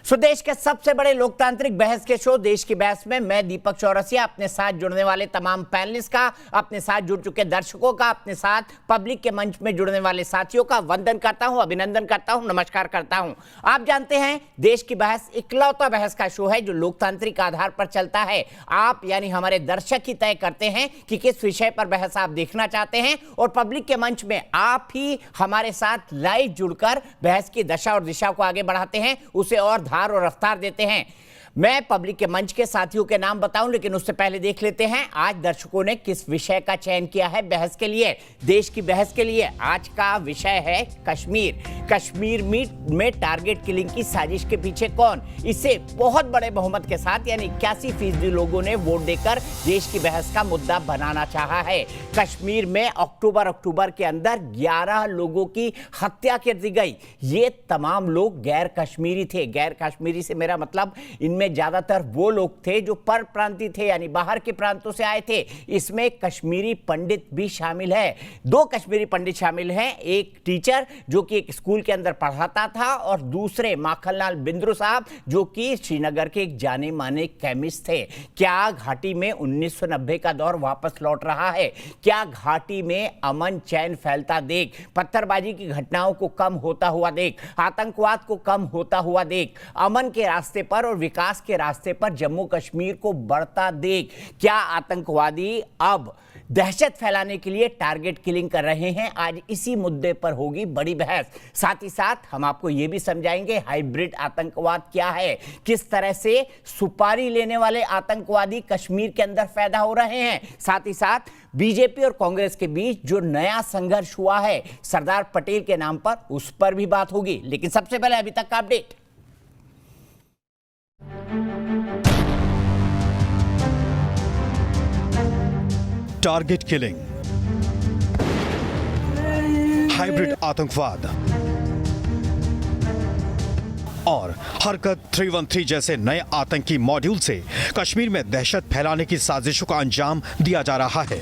देश के सबसे बड़े लोकतांत्रिक बहस के शो देश की बहस में मैं दीपक चौरसिया अपने साथ जुड़ने वाले तमाम पैनलिस्ट का, अपने साथ जुड़ चुके दर्शकों का, अपने साथ पब्लिक के मंच में जुड़ने वाले साथियों का वंदन करता हूं, अभिनंदन करता हूं, नमस्कार करता हूं। आप जानते हैं देश की बहस इकलौता बहस का शो है जो लोकतांत्रिक आधार पर चलता है। आप यानी हमारे दर्शक ही तय करते हैं कि किस विषय पर बहस आप देखना चाहते हैं और पब्लिक के मंच में आप ही हमारे साथ लाइव जुड़कर बहस की दशा और दिशा को आगे बढ़ाते हैं, उसे और धार और रफ्तार देते हैं। मैं पब्लिक के मंच के साथियों के नाम बताऊं, लेकिन उससे पहले देख लेते हैं आज दर्शकों ने किस विषय का चयन किया है बहस के लिए, देश की बहस के लिए। आज का विषय है कश्मीर। कश्मीर में टारगेट किलिंग की साजिश के पीछे कौन? इसे बहुत बड़े बहुमत के साथ यानी 81% लोगों ने वोट देकर देश की बहस का मुद्दा बनाना चाहा है। कश्मीर में अक्टूबर के अंदर 11 लोगों की हत्या कर दी गई। ये तमाम लोग गैर कश्मीरी थे। गैर कश्मीरी से मेरा मतलब इनमें ज्यादातर वो लोग थे जो पर प्रांतीय थे यानी बाहर के प्रांतों से आए थे। इसमें कश्मीरी पंडित भी शामिल है। 2 कश्मीरी पंडित शामिल हैं, एक टीचर जो कि एक स्कूल के अंदर पढ़ाता था और दूसरे माखनलाल बिंद्रू साहब जो कि श्रीनगर के एक जाने माने केमिस्ट थे। क्या घाटी में 1990 का दौर वापस लौट रहा है? क्या घाटी में अमन चैन फैलता देख, पत्थरबाजी की घटनाओं को कम होता हुआ देख, आतंकवाद को कम होता हुआ देख, अमन के रास्ते पर और विकास के रास्ते पर जम्मू कश्मीर को बढ़ता देख, क्या आतंकवादी अब दहशत फैलाने के लिए टारगेट किलिंग कर रहे हैं? आज इसी मुद्दे पर होगी बड़ी बहस। साथ ही साथ हम आपको यह भी समझाएंगे हाइब्रिड आतंकवाद क्या है, किस तरह से सुपारी लेने वाले आतंकवादी कश्मीर के अंदर पैदा हो रहे हैं। साथ ही साथ बीजेपी और कांग्रेस के बीच जो नया संघर्ष हुआ है सरदार पटेल के नाम पर, उस पर भी बात होगी। लेकिन सबसे पहले अभी तक का अपडेट। टारगेट किलिंग, हाइब्रिड आतंकवाद और हरकत 313 जैसे नए आतंकी मॉड्यूल से कश्मीर में दहशत फैलाने की साजिशों का अंजाम दिया जा रहा है।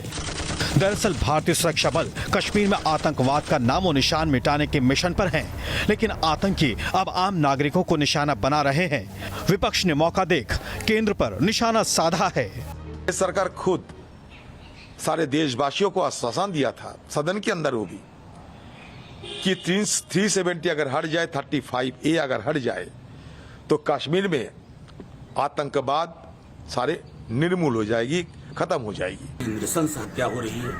दरअसल भारतीय सुरक्षा बल कश्मीर में आतंकवाद का नामो निशान मिटाने के मिशन पर हैं, लेकिन आतंकी अब आम नागरिकों को निशाना बना रहे हैं। विपक्ष ने मौका देख केंद्र पर निशाना साधा है। सरकार खुद सारे देशवासियों को आश्वासन दिया था सदन के अंदर होगी कि 370 अगर हट जाए, 35A अगर हट जाए तो कश्मीर में आतंकवाद सारे निर्मूल हो जाएगी, खत्म हो जाएगी। नृशंस हत्या हो रही है,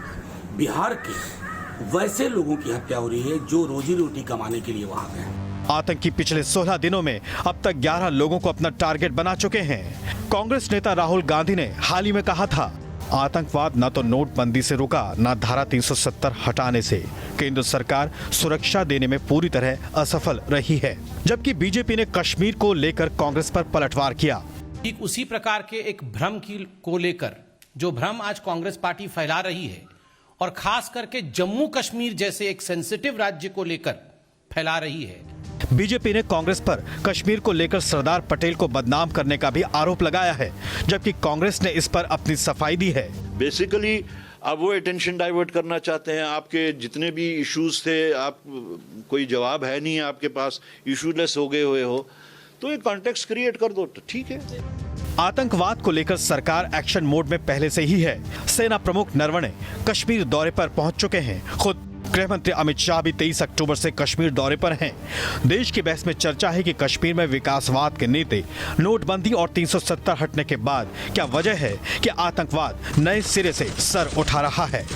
बिहार के वैसे लोगों की हत्या हो रही है जो रोजी रोटी कमाने के लिए वहां गए। आतंकी पिछले 16 दिनों में अब तक 11 लोगों को अपना टारगेट बना चुके हैं। कांग्रेस नेता राहुल गांधी ने हाल ही में कहा था आतंकवाद न तो नोटबंदी से रुका न धारा 370 हटाने से। केंद्र सरकार सुरक्षा देने में पूरी तरह असफल रही है, जबकि बीजेपी ने कश्मीर को लेकर कांग्रेस पर पलटवार किया। ठीक उसी प्रकार के एक भ्रम को लेकर जो भ्रम आज कांग्रेस पार्टी फैला रही है और खास करके जम्मू कश्मीर जैसे एक सेंसिटिव राज्य को लेकर फैला रही है। बीजेपी ने कांग्रेस पर कश्मीर को लेकर सरदार पटेल को बदनाम करने का भी आरोप लगाया है, जबकि कांग्रेस ने इस पर अपनी सफाई दी है। बेसिकली अब वो अटेंशन डाइवर्ट करना चाहते हैं। आपके जितने भी इश्यूज थे, आप कोई जवाब है नहीं आपके पास, इशूलेस हो गए हुए हो, तो एक कॉन्टेक्स्ट क्रिएट कर दो तो ठीक है। आतंकवाद को लेकर सरकार एक्शन मोड में पहले से ही है। सेना प्रमुख नरवणे कश्मीर दौरे पर पहुंच चुके हैं। खुद गृह मंत्री अमित शाह भी 23 अक्टूबर से कश्मीर दौरे पर हैं। देश की बहस में चर्चा है कि कश्मीर में विकासवाद के नेता नोटबंदी और 370 हटने के बाद क्या वजह है कि आतंकवाद नए सिरे से सर उठा रहा है।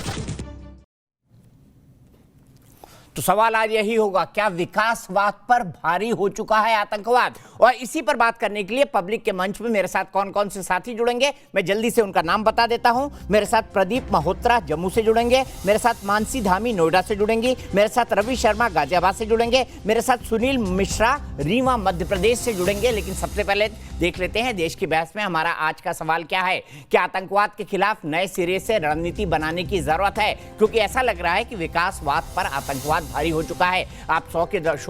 तो सवाल आज यही होगा, क्या विकासवाद पर भारी हो चुका है आतंकवाद? और इसी पर बात करने के लिए पब्लिक के मंच में मेरे साथ कौन कौन से साथी जुड़ेंगे, मैं जल्दी से उनका नाम बता देता हूं। मेरे साथ प्रदीप मल्होत्रा जम्मू से जुड़ेंगे, मेरे साथ मानसी धामी नोएडा से जुड़ेंगी, मेरे साथ रवि शर्मा गाजियाबाद से जुड़ेंगे, मेरे साथ सुनील मिश्रा रीवा मध्य प्रदेश से जुड़ेंगे। लेकिन सबसे पहले देख लेते हैं देश की बहस में हमारा आज का सवाल क्या है। क्या आतंकवाद के खिलाफ नए सिरे से रणनीति बनाने की जरूरत है? क्योंकि ऐसा लग रहा है कि विकासवाद पर आतंकवाद भारी हो चुका है। आप शो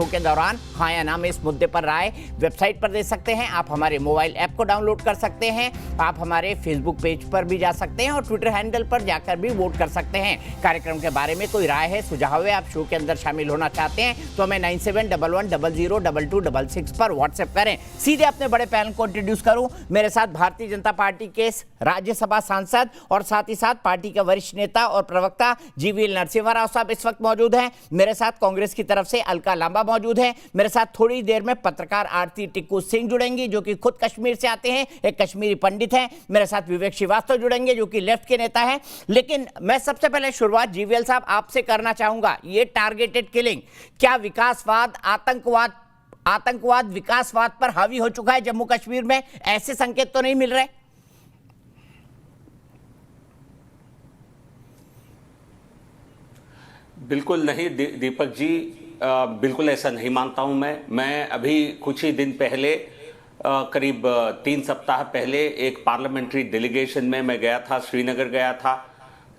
के दौरान हाँ या ना में इस मुद्दे पर राय वेबसाइट पर दे सकते हैं। आप हमारे मोबाइल ऐप को डाउनलोड कर सकते हैं। आप हमारे फेसबुक पेज पर भी जा सकते हैं और ट्विटर हैंडल पर जाकर भी वोट कर सकते हैं। कार्यक्रम के बारे में कोई राय है, सुझाव है, आप शो के अंदर शामिल होना चाहते हैं तो हमें 9711002266 पर व्हाट्सएप करें। सीधे अपने बड़े पैनल को इंट्रोड्यूस करूं। मेरे साथ भारतीय जनता पार्टी के राज्यसभा सांसद और साथ ही साथ पार्टी के वरिष्ठ नेता और प्रवक्ता जीवीएल नरसिम्हा राव साहब इस वक्त मौजूद हैं। मेरे साथ कांग्रेस की तरफ से अलका लांबा मौजूद है। मेरे साथ थोड़ी देर में पत्रकार आरती टिक्कू सिंह जुड़ेंगी जो कि खुद कश्मीर से आते हैं, एक कश्मीरी पंडित हैं। मेरे साथ विवेक श्रीवास्तव जुड़ेंगे जो कि लेफ्ट के नेता हैं। लेकिन मैं सबसे पहले शुरुआत जीवीएल साहब आपसे करना चाहूंगा। ये टारगेटेड किलिंग क्या विकासवाद, आतंकवाद विकासवाद पर हावी हो चुका है जम्मू कश्मीर में? ऐसे संकेत तो नहीं मिल रहे? बिल्कुल नहीं दीपक जी, बिल्कुल ऐसा नहीं मानता हूं मैं अभी कुछ ही दिन पहले करीब 3 सप्ताह पहले एक पार्लियामेंट्री डेलीगेशन में मैं गया था, श्रीनगर गया था।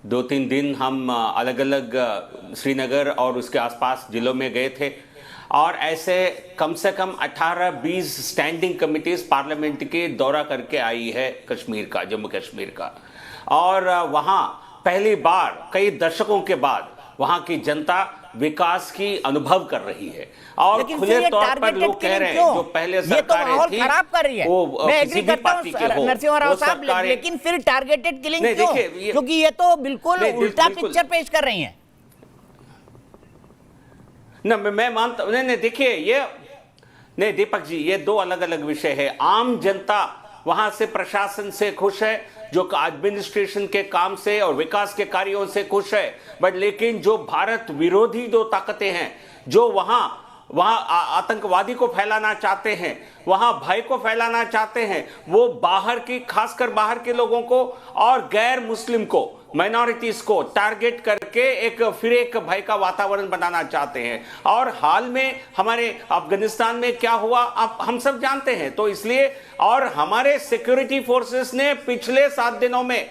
2-3 दिन हम अलग अलग श्रीनगर और उसके आसपास जिलों में गए थे और ऐसे कम से कम 18-20 स्टैंडिंग कमिटीज पार्लियामेंट के दौरा करके आई है कश्मीर का, जम्मू कश्मीर का। और वहां पहली बार कई दशकों के बाद वहां की जनता विकास की अनुभव कर रही है और खुले तौर पर लोग कह रहे हैं जो पहले सरकारें थी खराब कर रही है। वो मैं किसी एग्री भी करता पार्टी के हूं हो, नरसिम्हा राव वो साहब, सरकारें, लेकिन फिर टारगेटेड किलिंग नहीं, क्यों? देखिए, क्योंकि ये तो बिल्कुल उल्टा बिल्कुल पिक्चर पेश कर रही हैं। ना मैं मानता नहीं, देखिए ये नहीं दीपक जी, ये 2 अलग अलग विषय है। आम जनता वहां से प्रशासन से खुश है, जो एडमिनिस्ट्रेशन के काम से और विकास के कार्यों से खुश है, बट लेकिन जो भारत विरोधी 2 ताकतें हैं जो वहां आतंकवादी को फैलाना चाहते हैं, वहां भय को फैलाना चाहते हैं, वो बाहर की, खासकर बाहर के लोगों को और गैर मुस्लिम को, माइनॉरिटीज को टारगेट करके एक भय का वातावरण बनाना चाहते हैं। और हाल में हमारे अफगानिस्तान में क्या हुआ आप हम सब जानते हैं। तो इसलिए और हमारे सिक्योरिटी फोर्सेस ने पिछले 7 दिनों में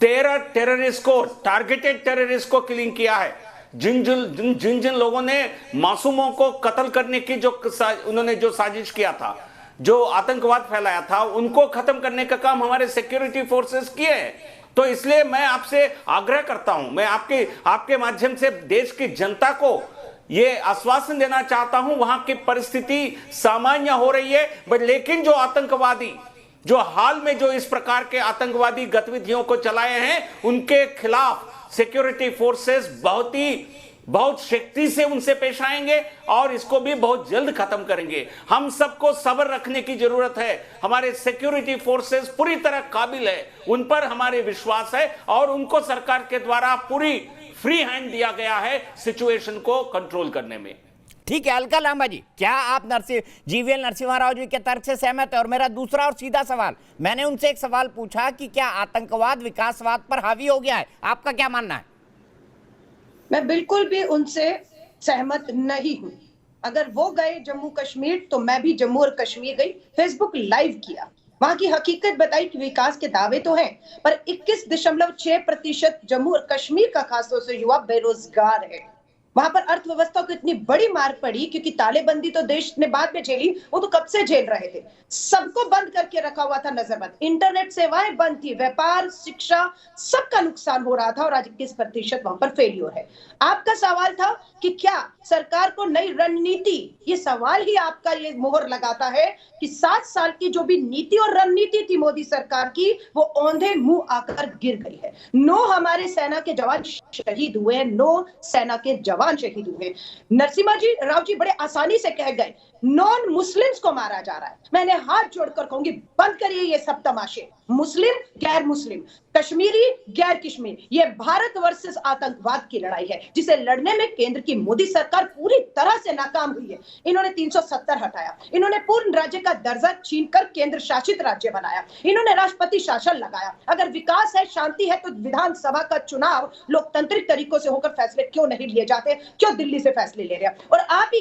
13 टेररिस्ट को, टारगेटेड टेररिस्ट को किलिंग किया है। जिन लोगों ने मासूमों को कत्ल करने की उन्होंने जो साजिश किया था, जो आतंकवाद फैलाया था, उनको खत्म करने का काम हमारे सिक्योरिटी फोर्सेस किए हैं। तो इसलिए मैं आपसे आग्रह करता हूं, मैं आपके माध्यम से देश की जनता को ये आश्वासन देना चाहता हूं, वहां की परिस्थिति सामान्य हो रही है, बट लेकिन जो आतंकवादी, जो हाल में जो इस प्रकार के आतंकवादी गतिविधियों को चलाए हैं, उनके खिलाफ सिक्योरिटी फोर्सेस बहुत शक्ति से उनसे पेश आएंगे और इसको भी बहुत जल्द खत्म करेंगे। हम सबको सब्र रखने की जरूरत है। हमारे सिक्योरिटी फोर्सेस पूरी तरह काबिल है, उन पर हमारे विश्वास है और उनको सरकार के द्वारा पूरी फ्री हैंड दिया गया है सिचुएशन को कंट्रोल करने में। ठीक है अलका लांबा जी, क्या आप जीवीएल नरसिम्हा राव जी के तर्क से सहमत है? और मेरा दूसरा और सीधा सवाल, मैंने उनसे एक सवाल पूछा कि क्या आतंकवाद विकासवाद पर हावी हो गया है, आपका क्या मानना है? मैं बिल्कुल भी उनसे सहमत नहीं हूं। अगर वो गए जम्मू कश्मीर तो मैं भी जम्मू और कश्मीर गई, फेसबुक लाइव किया, वहां की हकीकत बताई कि विकास के दावे तो हैं, पर 21.6% जम्मू और कश्मीर का खासतौर से युवा बेरोजगार है। वहां पर अर्थव्यवस्था को इतनी बड़ी मार पड़ी क्योंकि तालेबंदी तो देश ने बाद में झेली, वो तो कब से झेल रहे थे। सबको बंद करके रखा हुआ था, नजरबंद, इंटरनेट सेवाएं बंद थी, व्यापार, शिक्षा, सबका नुकसान हो रहा था और आज 21% वहां पर फेलियर है। आपका सवाल था कि क्या सरकार को नई रणनीति, ये सवाल ही आपका ये मोहर लगाता है कि 7 साल की जो भी नीति और रणनीति थी मोदी सरकार की, वो औंधे मुंह आकर गिर गई है। 9 हमारे सेना के जवान शहीद हुए हैं, 9 सेना के जवान शहीद हुए। नरसिम्हा जी राव जी बड़े आसानी से कह गए नॉन मुस्लिम्स को मारा जा रहा है। मैंने हाथ जोड़कर कहूंगी बंद करिए ये सब तमाशे, मुस्लिम गैर मुस्लिम, कश्मीरी गैर कश्मीर, ये भारत वर्सेस आतंकवाद की लड़ाई है जिसे लड़ने में केंद्र की मोदी सरकार पूरी तरह से नाकाम हुई है। इन्होंने 370 हटाया, इन्होंने पूर्ण राज्य का दर्जा छीनकर केंद्र शासित राज्य बनाया, इन्होंने राष्ट्रपति शासन लगाया। अगर विकास है, शांति है, तो विधानसभा का चुनाव लोकतांत्रिक तरीकों से होकर फैसले क्यों नहीं लिए जाते? क्यों दिल्ली से फैसले ले रहे हैं? और आप ही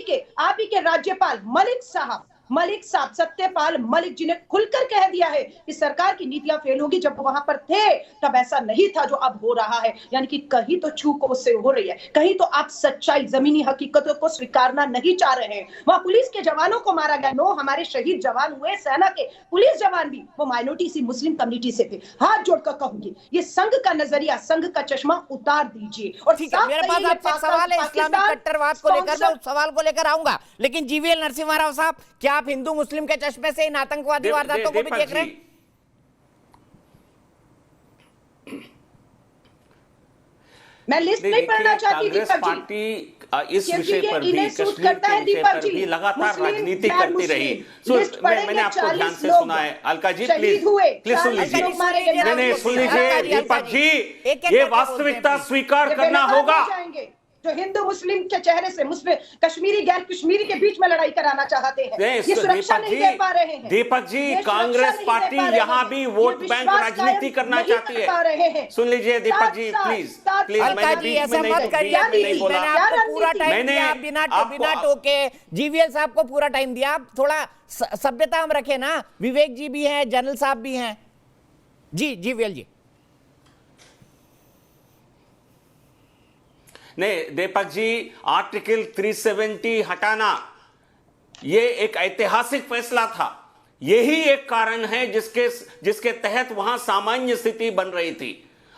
के राज्यपाल मलिक साहब मलिक साहब, सत्यपाल मलिक जी ने खुलकर कह दिया है कि सरकार की नीतियां फेल होगी। जब वहां पर थे तब ऐसा नहीं था जो अब हो रहा है। यानी कि कहीं तो चूक उससे हो रही है, कहीं तो आप सच्चाई, जमीनी हकीकतों को स्वीकारना नहीं चाह रहे हैं। वहां पुलिस के जवानों को मारा गया, 9 हमारे शहीद जवान हुए, सेना के पुलिस जवान भी, वो माइनॉरिटी सी मुस्लिम कम्युनिटी से थे। हाथ जोड़कर कहूंगी, ये संघ का नजरिया, संघ का चश्मा उतार दीजिए। और ठीक है, मेरे पास आपसे सवाल है इस्लामिक कट्टरवाद को लेकर, मैं उस सवाल को लेकर आऊंगा, लेकिन जीवीएल नरसिम्हा राव साहब, क्या आप हिंदू मुस्लिम के चश्मे से इन आतंकवादी वारदातों को भी देख रहे हैं? मैं लिस्ट नहीं पढ़ना चाहती कांग्रेस दीपक पार्टी इस विषय पर भी, कश्मीर के विषय पर भी लगातार राजनीति करती रही। मैंने आपको ध्यान से सुना है। अलका जी प्लीज सुन लीजिए। नहीं, सुन लीजिए दीपक जी, ये वास्तविकता स्वीकार करना होगा। जो हिंदू मुस्लिम के चेहरे से मुस्लिम, कश्मीरी गैर कश्मीरी के बीच में लड़ाई कराना चाहते हैं, ये सुरक्षा नहीं दे पा रहे हैं। दीपक जी, कांग्रेस पार्टी यहाँ भी वोट बैंक राजनीति करना चाहती है। सुन लीजिए दीपक जी, प्लीज प्लीज। अलका जी ऐसा मत करिए, मैंने आपको पूरा टाइम दिया, बिना टोके जीवीएल साहब को पूरा टाइम दिया। आप थोड़ा सभ्यता हम रखें ना, विवेक जी भी हैं, जनरल साहब भी हैं। जी जीवीएल जी। नहीं दीपक जी, आर्टिकल 370 हटाना ये एक ऐतिहासिक फैसला था। यही एक कारण है जिसके तहत वहां सामान्य स्थिति बन रही थी।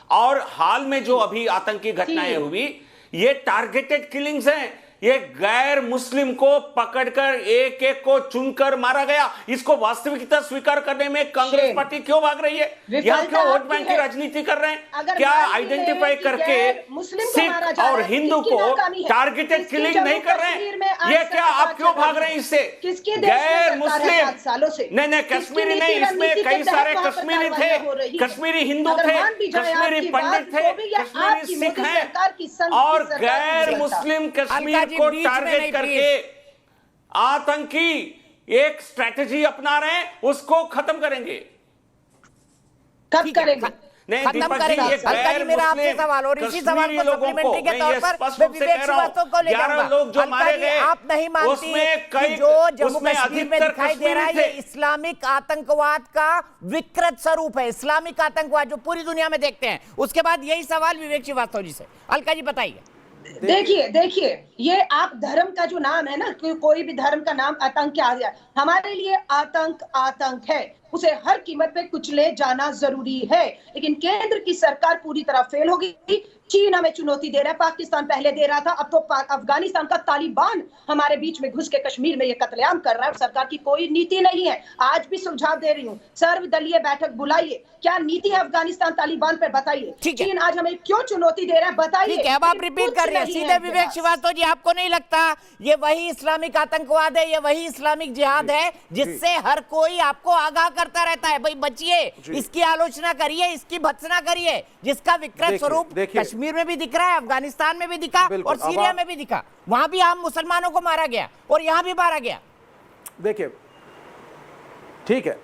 और हाल में जो अभी आतंकी घटनाएं हुई, ये टारगेटेड किलिंग्स हैं। ये गैर मुस्लिम को पकड़कर एक एक को चुनकर मारा गया। इसको वास्तविकता स्वीकार करने में कांग्रेस पार्टी क्यों भाग रही है? यहाँ क्यों वोट बैंक की राजनीति कर रहे हैं? क्या आइडेंटिफाई करके सिख और हिंदू को टारगेटेड किलिंग नहीं कर रहे हैं? ये क्या आप क्यों भाग रहे हैं इससे? गैर मुस्लिम नहीं, कश्मीरी नहीं, इसमें कई सारे कश्मीरी थे, कश्मीरी हिंदू थे, कश्मीरी पंडित थे, कश्मीरी सिख हैं, और गैर मुस्लिम कश्मीर को टारगेट करके आतंकी एक स्ट्रैटेजी अपना रहे हैं, उसको खत्म करेंगे। कब करेंगे? नहीं खत्म दीपक जी, करेगा। ये अलका जी, मेरा आपसे सवाल, और इसी सवाल को सप्लीमेंट्री के तौर पर मैं विवेक श्रीवास्तव को ले जाऊंगा। लोग जो मारे गए, आप नहीं मानती कि जो जम्मू कश्मीर में दिखाई दे रहा है ये इस्लामिक आतंकवाद का विकृत स्वरूप है, इस्लामिक आतंकवाद जो पूरी दुनिया में देखते हैं। उसके बाद यही सवाल विवेक श्रीवास्तव जी से। अलका जी बताइए। देखिए ये आप धर्म का जो नाम है ना, कोई भी धर्म का नाम आतंक आ गया, हमारे लिए आतंक है, उसे हर कीमत पे कुचले जाना जरूरी है। लेकिन केंद्र की सरकार पूरी तरह फेल हो गई। चीन हमें चुनौती दे रहा है, पाकिस्तान पहले दे रहा था, अब तो अफगानिस्तान का तालिबान हमारे बीच में घुस के कश्मीर में ये कत्लेआम कर रहा है। सरकार की कोई नीति नहीं है। आज भी सुझाव दे रही हूँ, सर्वदलीय बैठक बुलाइए, क्या नीति है अफगानिस्तान तालिबान पर बताइए। चीन आज हमें क्यों चुनौती दे रहा है बताइए। ठीक है, अब आप रिपीट कर रहे हैं सीधे। विवेक श्रीवास्तव जी, आपको नहीं लगता ये वही इस्लामिक आतंकवाद है, ये वही इस्लामिक जिहाद है जिससे हर कोई आपको आगाह करता रहता है, भाई बचिए, इसकी आलोचना करिए, इसकी भत्सना करिए, जिसका विकृत स्वरूप कश्मीर में भी दिख रहा है, अफगानिस्तान में भी दिखा और सीरिया में भी दिखा। वहां भी आम मुसलमानों को मारा गया और यहां भी मारा गया। देखिए ठीक है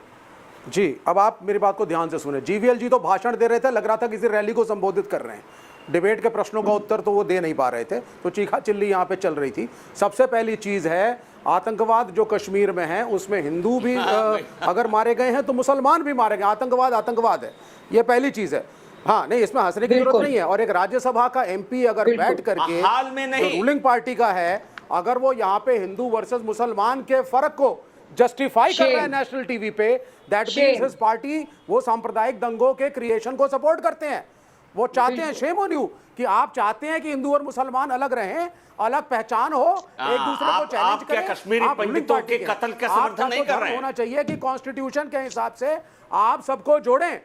जी, अब आप मेरी बात को ध्यान से सुने। जीवीएल जी तो भाषण दे रहे थे, लग रहा था किसी रैली को संबोधित कर रहे हैं। डिबेट के प्रश्नों का उत्तर तो वो दे नहीं पा रहे थे, तो चीखा चिल्ली यहाँ पे चल रही थी। सबसे पहली चीज है, आतंकवाद जो कश्मीर में है उसमें हिंदू भी अगर मारे गए हैं तो मुसलमान भी मारे गए। आतंकवाद है, ये पहली चीज है। हाँ नहीं, इसमें हंसने की जरूरत नहीं है। और एक राज्यसभा का एमपी अगर बैठ करके हाल में नहीं, रूलिंग पार्टी का है, अगर वो यहाँ पे हिंदू वर्सेस मुसलमान के फर्क को जस्टिफाई कर रहा है नेशनल टीवी पे, दैट मींस हिज पार्टी वो सांप्रदायिक दंगों के क्रिएशन को सपोर्ट करते हैं। वो चाहते हैं, शेम ऑन यू, कि आप चाहते हैं कि हिंदू और मुसलमान अलग रहें, अलग पहचान हो, एक दूसरे को चैलेंज करें। कश्मीरी पंडितों के कत्ल का समर्थन नहीं कर रहे हैं। होना चाहिए कि कॉन्स्टिट्यूशन के हिसाब से आप सबको जोड़ें।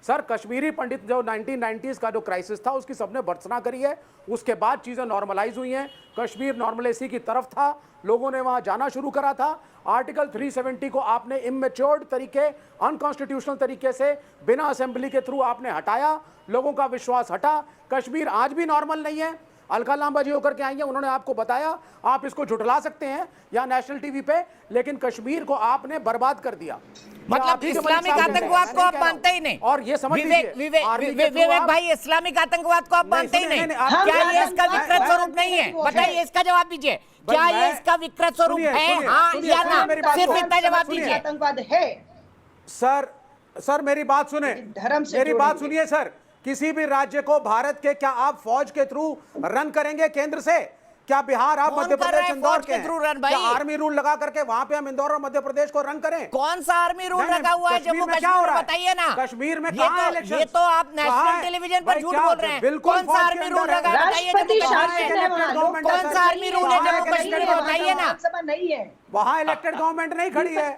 सर, कश्मीरी पंडित जो 1990s का जो क्राइसिस था उसकी सबने भर्त्सना करी है, उसके बाद चीज़ें नॉर्मलाइज हुई हैं। कश्मीर नॉर्मलेसी की तरफ था, लोगों ने वहाँ जाना शुरू करा था। आर्टिकल 370 को आपने इमेच्योर्ड तरीके, अनकॉन्स्टिट्यूशनल तरीके से बिना असेंबली के थ्रू आपने हटाया, लोगों का विश्वास हटा। कश्मीर आज भी नॉर्मल नहीं है। अलका लांबा जी होकर के आई हैं, उन्होंने आपको बताया, आप इसको झुठला सकते हैं या नेशनल टीवी पे, लेकिन कश्मीर को आपने बर्बाद कर दिया। मतलब इस्लामिक आतंकवाद को आप मानते ही नहीं। और ये समझ लीजिए, विवेक भाई, इस्लामिक आतंकवाद को आप मानते ही नहीं। क्या ये इसका विकृत स्वरूप नहीं है? बताइए, इसका जवाब दीजिए। क्या ये इसका विकृत स्वरूप है, हाँ या ना? सिर्फ इतना जवाब दीजिए। आतंकवाद है सर मेरी बात सुने, धर्म से मेरी बात सुनिए सर। किसी भी राज्य को भारत के क्या आप फौज के थ्रू रन करेंगे केंद्र से? क्या बिहार आप मध्य प्रदेश इंदौर के थ्रू रन? क्या आर्मी रूल लगा करके वहां पे हम इंदौर और मध्य प्रदेश को रन करें? कौन सा आर्मी रूल लगा हुआ है जम्मू कश्मीर में? बताइए ना। कश्मीर में कहां इलेक्शन? ये तो आप नेशनल टेलीविजन पर झूठ बोल रहे हैं। बिल्कुल कौन सा आर्मी रूल लगा? बताइए जम्मू कश्मीर में कौन सा आर्मी रूल है जम्मू कश्मीर में? बताइए ना। नहीं है वहां इलेक्टेड गवर्नमेंट नहीं खड़ी है।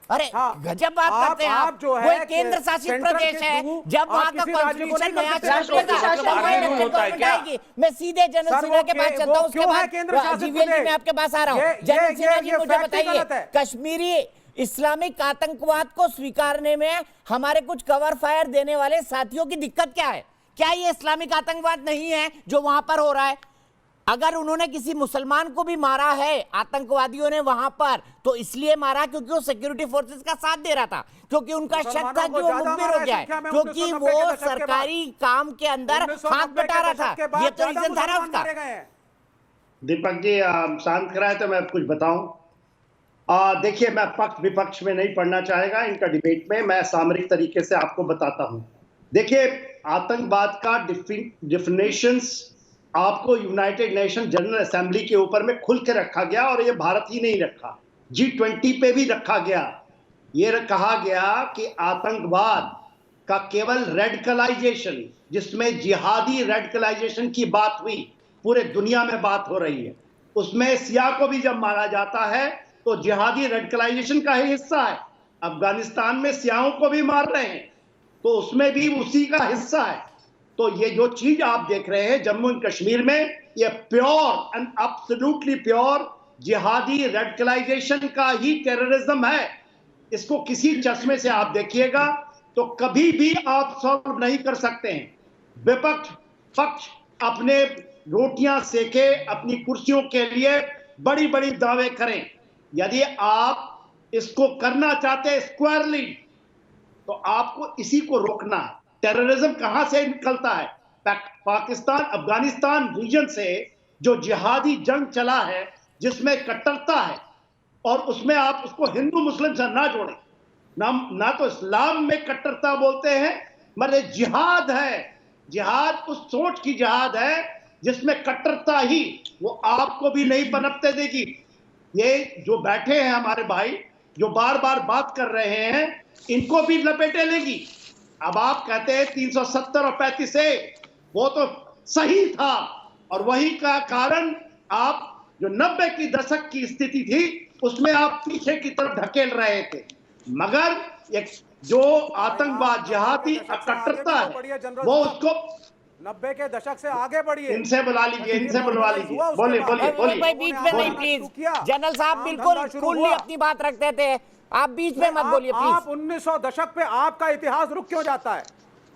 अरे गजब बात करते हैं आप। जो है कोई केंद्र शासित प्रदेश है, जब वहाँ का कॉन्स्टिट्यूशन नया चलेगा, मैं सीधे जनरल सिन्हा के पास चलता हूँ, उसके बाद जीवीएल जी मैं आपके पास आ रहा हूँ। जनरल सिन्हा जी मुझे बताइए, कश्मीरी इस्लामिक आतंकवाद को स्वीकारने में हमारे कुछ कवर फायर देने वाले साथियों की दिक्कत क्या है? क्या ये इस्लामिक आतंकवाद नहीं है जो वहां पर हो रहा है? अगर उन्होंने किसी मुसलमान को भी मारा है आतंकवादियों ने वहां पर, तो इसलिए मारा क्योंकि वो सिक्योरिटी फोर्सेस का साथ दे रहा था, क्योंकि उनका शक था कि वो मुखबिर हो गया है, क्योंकि वो सरकारी काम के अंदर हाथ बटा रहा था। ये तो रीजन था ना उसका। दीपक जी शांत कराए तो मैं कुछ बताऊं। देखिए, मैं पक्ष विपक्ष में नहीं पढ़ना चाहेगा इनका डिबेट में, मैं सामरिक तरीके से आपको बताता हूं। देखिए, आतंकवाद का डिफिनेशंस आपको यूनाइटेड नेशन जनरल असेंबली के ऊपर में खुल के रखा गया, और ये भारत ही नहीं रखा, G20 पे भी रखा गया। ये कहा गया कि आतंकवाद का केवल रेडिकलाइजेशन, जिसमें जिहादी रेडिकलाइजेशन की बात हुई, पूरे दुनिया में बात हो रही है, उसमें सिया को भी जब मारा जाता है तो जिहादी रेडिकलाइजेशन का ही हिस्सा है। अफगानिस्तान में सियाओं को भी मार रहे हैं, तो उसमें भी उसी का हिस्सा है। तो ये जो चीज आप देख रहे हैं जम्मू एंड कश्मीर में, ये प्योर एंड एब्सोल्युटली प्योर जिहादी रेडिकलाइजेशन का ही टेररिज्म है। इसको किसी चश्मे से आप देखिएगा तो कभी भी आप सॉल्व नहीं कर सकते हैं। विपक्ष पक्ष अपने रोटियां सेके, अपनी कुर्सियों के लिए बड़ी बड़ी दावे करें। यदि आप इसको करना चाहते हैं स्क्वायरली, तो आपको इसी को रोकना है। टेररिज्म कहां से निकलता है? पाकिस्तान अफगानिस्तान रीजन से जो जिहादी जंग चला है, जिसमें कट्टरता है, और उसमें आप उसको हिंदू मुस्लिम से ना जोड़ें। ना तो इस्लाम में कट्टरता बोलते हैं, मगर जिहाद है। जिहाद उस सोच की जिहाद है जिसमें कट्टरता ही वो आपको भी नहीं पनपते देगी। ये जो बैठे हैं हमारे भाई, जो बार बार बात कर रहे हैं, इनको भी लपेटे लेगी। अब आप कहते हैं 370 और 35 से, वो तो सही था, और वही का कारण आप जो 90 की दशक की स्थिति थी उसमें आप पीछे की तरफ धकेल रहे थे। मगर एक जो आतंकवाद जिहादी कट्टरता है, वो उसको 90 के दशक से आगे बढ़िए। इनसे बुला लीजिए, इनसे बुलवा लीजिए। बोलिए बोलिए बोलिए। बीच में नहीं प्लीज। जनरल साहब बिल्कुल खुली अपनी बात रखते थे, आप बीच में मत बोलिए प्लीज। आप 1900 दशक पे आपका इतिहास रुक क्यों जाता है?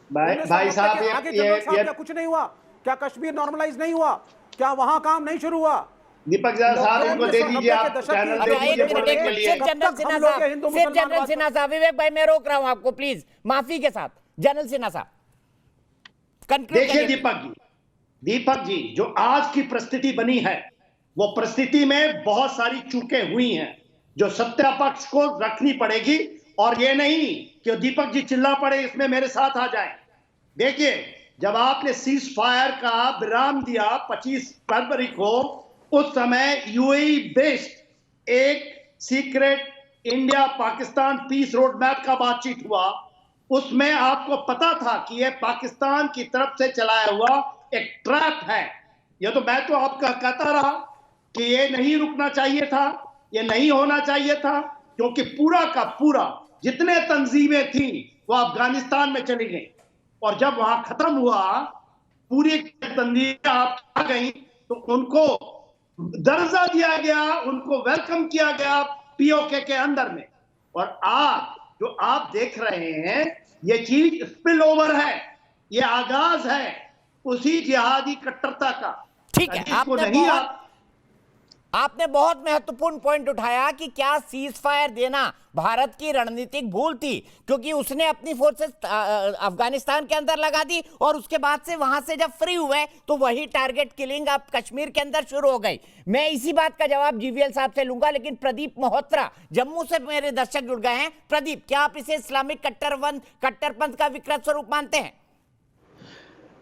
भाई साहब, ये कुछ नहीं हुआ क्या? कश्मीर नॉर्मलाइज नहीं हुआ क्या? वहां काम नहीं शुरू हुआ? दीपक साहब उनको दे दीजिए, आप चैनल दे दीजिए बोलने के लिए। जनरल सिन्हा साहब, विवेक भाई मैं रोक रहा हूं आपको प्लीज, माफी के साथ। जनरल सिन्हा साहब देखिए दीपक जी, जो आज की परिस्थिति बनी है, वो परिस्थिति में बहुत सारी चूकें हुई हैं जो सत्ता पक्ष को रखनी पड़ेगी। और ये नहीं कि दीपक जी चिल्ला पड़े इसमें मेरे साथ आ जाएं। देखिए, जब आपने सीज फायर का विराम दिया 25 फरवरी को, उस समय यूएई बेस्ड एक secret India Pakistan peace road map का बातचीत हुआ। उसमें आपको पता था कि यह पाकिस्तान की तरफ से चलाया हुआ एक ट्रैप है। यह तो मैं तो आपका कहता रहा कि ये नहीं रुकना चाहिए था, ये नहीं होना चाहिए था, क्योंकि पूरा का पूरा जितने तंजीमें थी वो अफगानिस्तान में चली गई, और जब वहां खत्म हुआ पूरी तंजीमें आप आ गई तो उनको दर्जा दिया गया, उनको वेलकम किया गया पीओके के अंदर में। और आज जो आप देख रहे हैं, ये चीज स्पिल ओवर है, ये आगाज है उसी जिहादी कट्टरता का। ठीक है, जिसको नहीं आपने बहुत महत्वपूर्ण पॉइंट उठाया कि क्या सीज फायर देना भारत की रणनीतिक भूल थी, क्योंकि उसने अपनी फोर्सेस अफगानिस्तान के अंदर लगा दी और उसके बाद से वहां से जब फ्री हुए तो वही टारगेट किलिंग अब कश्मीर के अंदर शुरू हो गई। मैं इसी बात का जवाब जीवीएल साहब से लूंगा, लेकिन प्रदीप मल्होत्रा जम्मू से मेरे दर्शक जुड़ गए हैं। प्रदीप, क्या आप इसे इस्लामिक कट्टरपंथ का विकृत स्वरूप मानते हैं?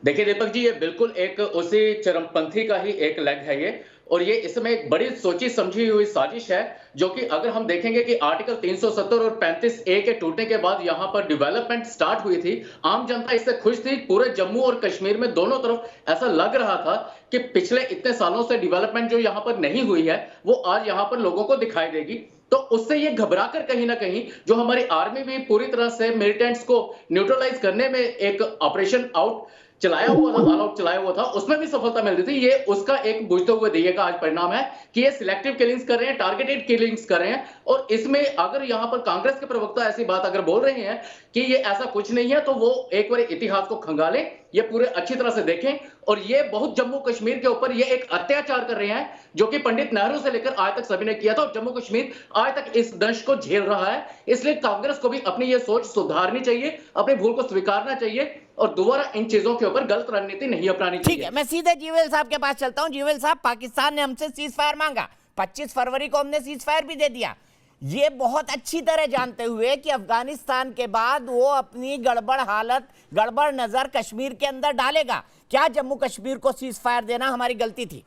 देखिए दीपक जी, ये बिल्कुल एक उसी चरमपंथी का ही एक लेग है ये, और ये इसमें एक बड़ी सोची समझी हुई साजिश है, जो कि अगर हम देखेंगे कि आर्टिकल 370 और 35A के टूटने के बाद यहां पर डेवलपमेंट स्टार्ट हुई थी, आम जनता इससे खुश थी। पूरे जम्मू और कश्मीर में दोनों तरफ ऐसा लग रहा था कि पिछले इतने सालों से डेवलपमेंट जो यहां पर नहीं हुई है वो आज यहां पर लोगों को दिखाई देगी। तो उससे ये घबराकर कहीं ना कहीं जो हमारी आर्मी भी पूरी तरह से मिलिटेंट्स को न्यूट्रलाइज करने में एक ऑपरेशन आउट चलाया हुआ था, ऑल आउट चलाया हुआ था, उसमें भी सफलता मिल रही थी। ये उसका एक बुझते हुए दिए का आज परिणाम है कि ये सिलेक्टिव किलिंग्स कर रहे हैं, टारगेटेड किलिंग्स कर रहे हैं। और इसमें अगर यहां पर कांग्रेस के प्रवक्ता ऐसी बात अगर बोल रहे हैं कि ये ऐसा कुछ नहीं है, तो वो एक बार इतिहास को खंगालें, ये पूरे अच्छी तरह से देखें। और ये बहुत जम्मू कश्मीर के ऊपर ये एक अत्याचार कर रहे हैं जो कि पंडित नेहरू से लेकर आज तक सभी ने किया था, और जम्मू कश्मीर आज तक इस दंश को झेल रहा है। इसलिए कांग्रेस को भी अपनी ये सोच सुधारनी चाहिए, अपनी भूल को स्वीकारना चाहिए और दोबारा इन चीजों के ऊपर गलत रणनीति नहीं अपनानी चाहिए। ठीक है, मैं सीधे जीवीएल साहब के पास चलता हूं। जीवीएल साहब, पाकिस्तान ने हमसे सीज फायर मांगा, 25 फरवरी को हमने सीज फायर भी दे दिया, ये बहुत अच्छी तरह जानते हुए कि अफगानिस्तान के बाद वो अपनी गड़बड़ नजर कश्मीर के अंदर डालेगा। क्या जम्मू कश्मीर को सीज फायर देना हमारी गलती थी,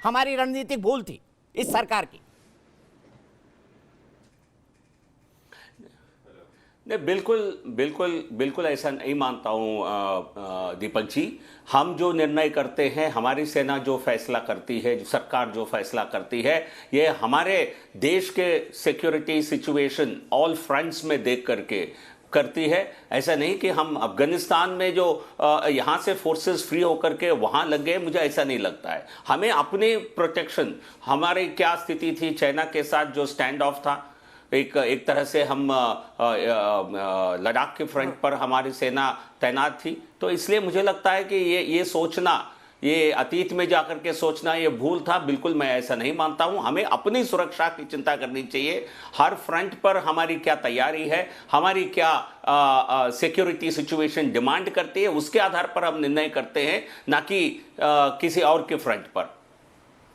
हमारी रणनीतिक भूल थी इस सरकार की? नहीं, बिल्कुल ऐसा नहीं मानता हूं दीपक जी। हम जो निर्णय करते हैं, हमारी सेना जो फैसला करती है, जो सरकार जो फैसला करती है, ये हमारे देश के सिक्योरिटी सिचुएशन ऑल फ्रंट्स में देख करके करती है। ऐसा नहीं कि हम अफगानिस्तान में जो यहाँ से फोर्सेस फ्री होकर के वहाँ लग गए, मुझे ऐसा नहीं लगता है। हमें अपने प्रोटेक्शन, हमारी क्या स्थिति थी चाइना के साथ जो स्टैंड ऑफ था, एक तरह से हम लद्दाख के फ्रंट पर हमारी सेना तैनात थी। तो इसलिए मुझे लगता है कि ये सोचना, ये अतीत में जाकर के सोचना ये भूल था। बिल्कुल मैं ऐसा नहीं मानता हूं। हमें अपनी सुरक्षा की चिंता करनी चाहिए। हर फ्रंट पर हमारी क्या तैयारी है, हमारी क्या सिक्योरिटी सिचुएशन डिमांड करती है, उसके आधार पर हम निर्णय करते हैं, ना कि किसी और के फ्रंट पर।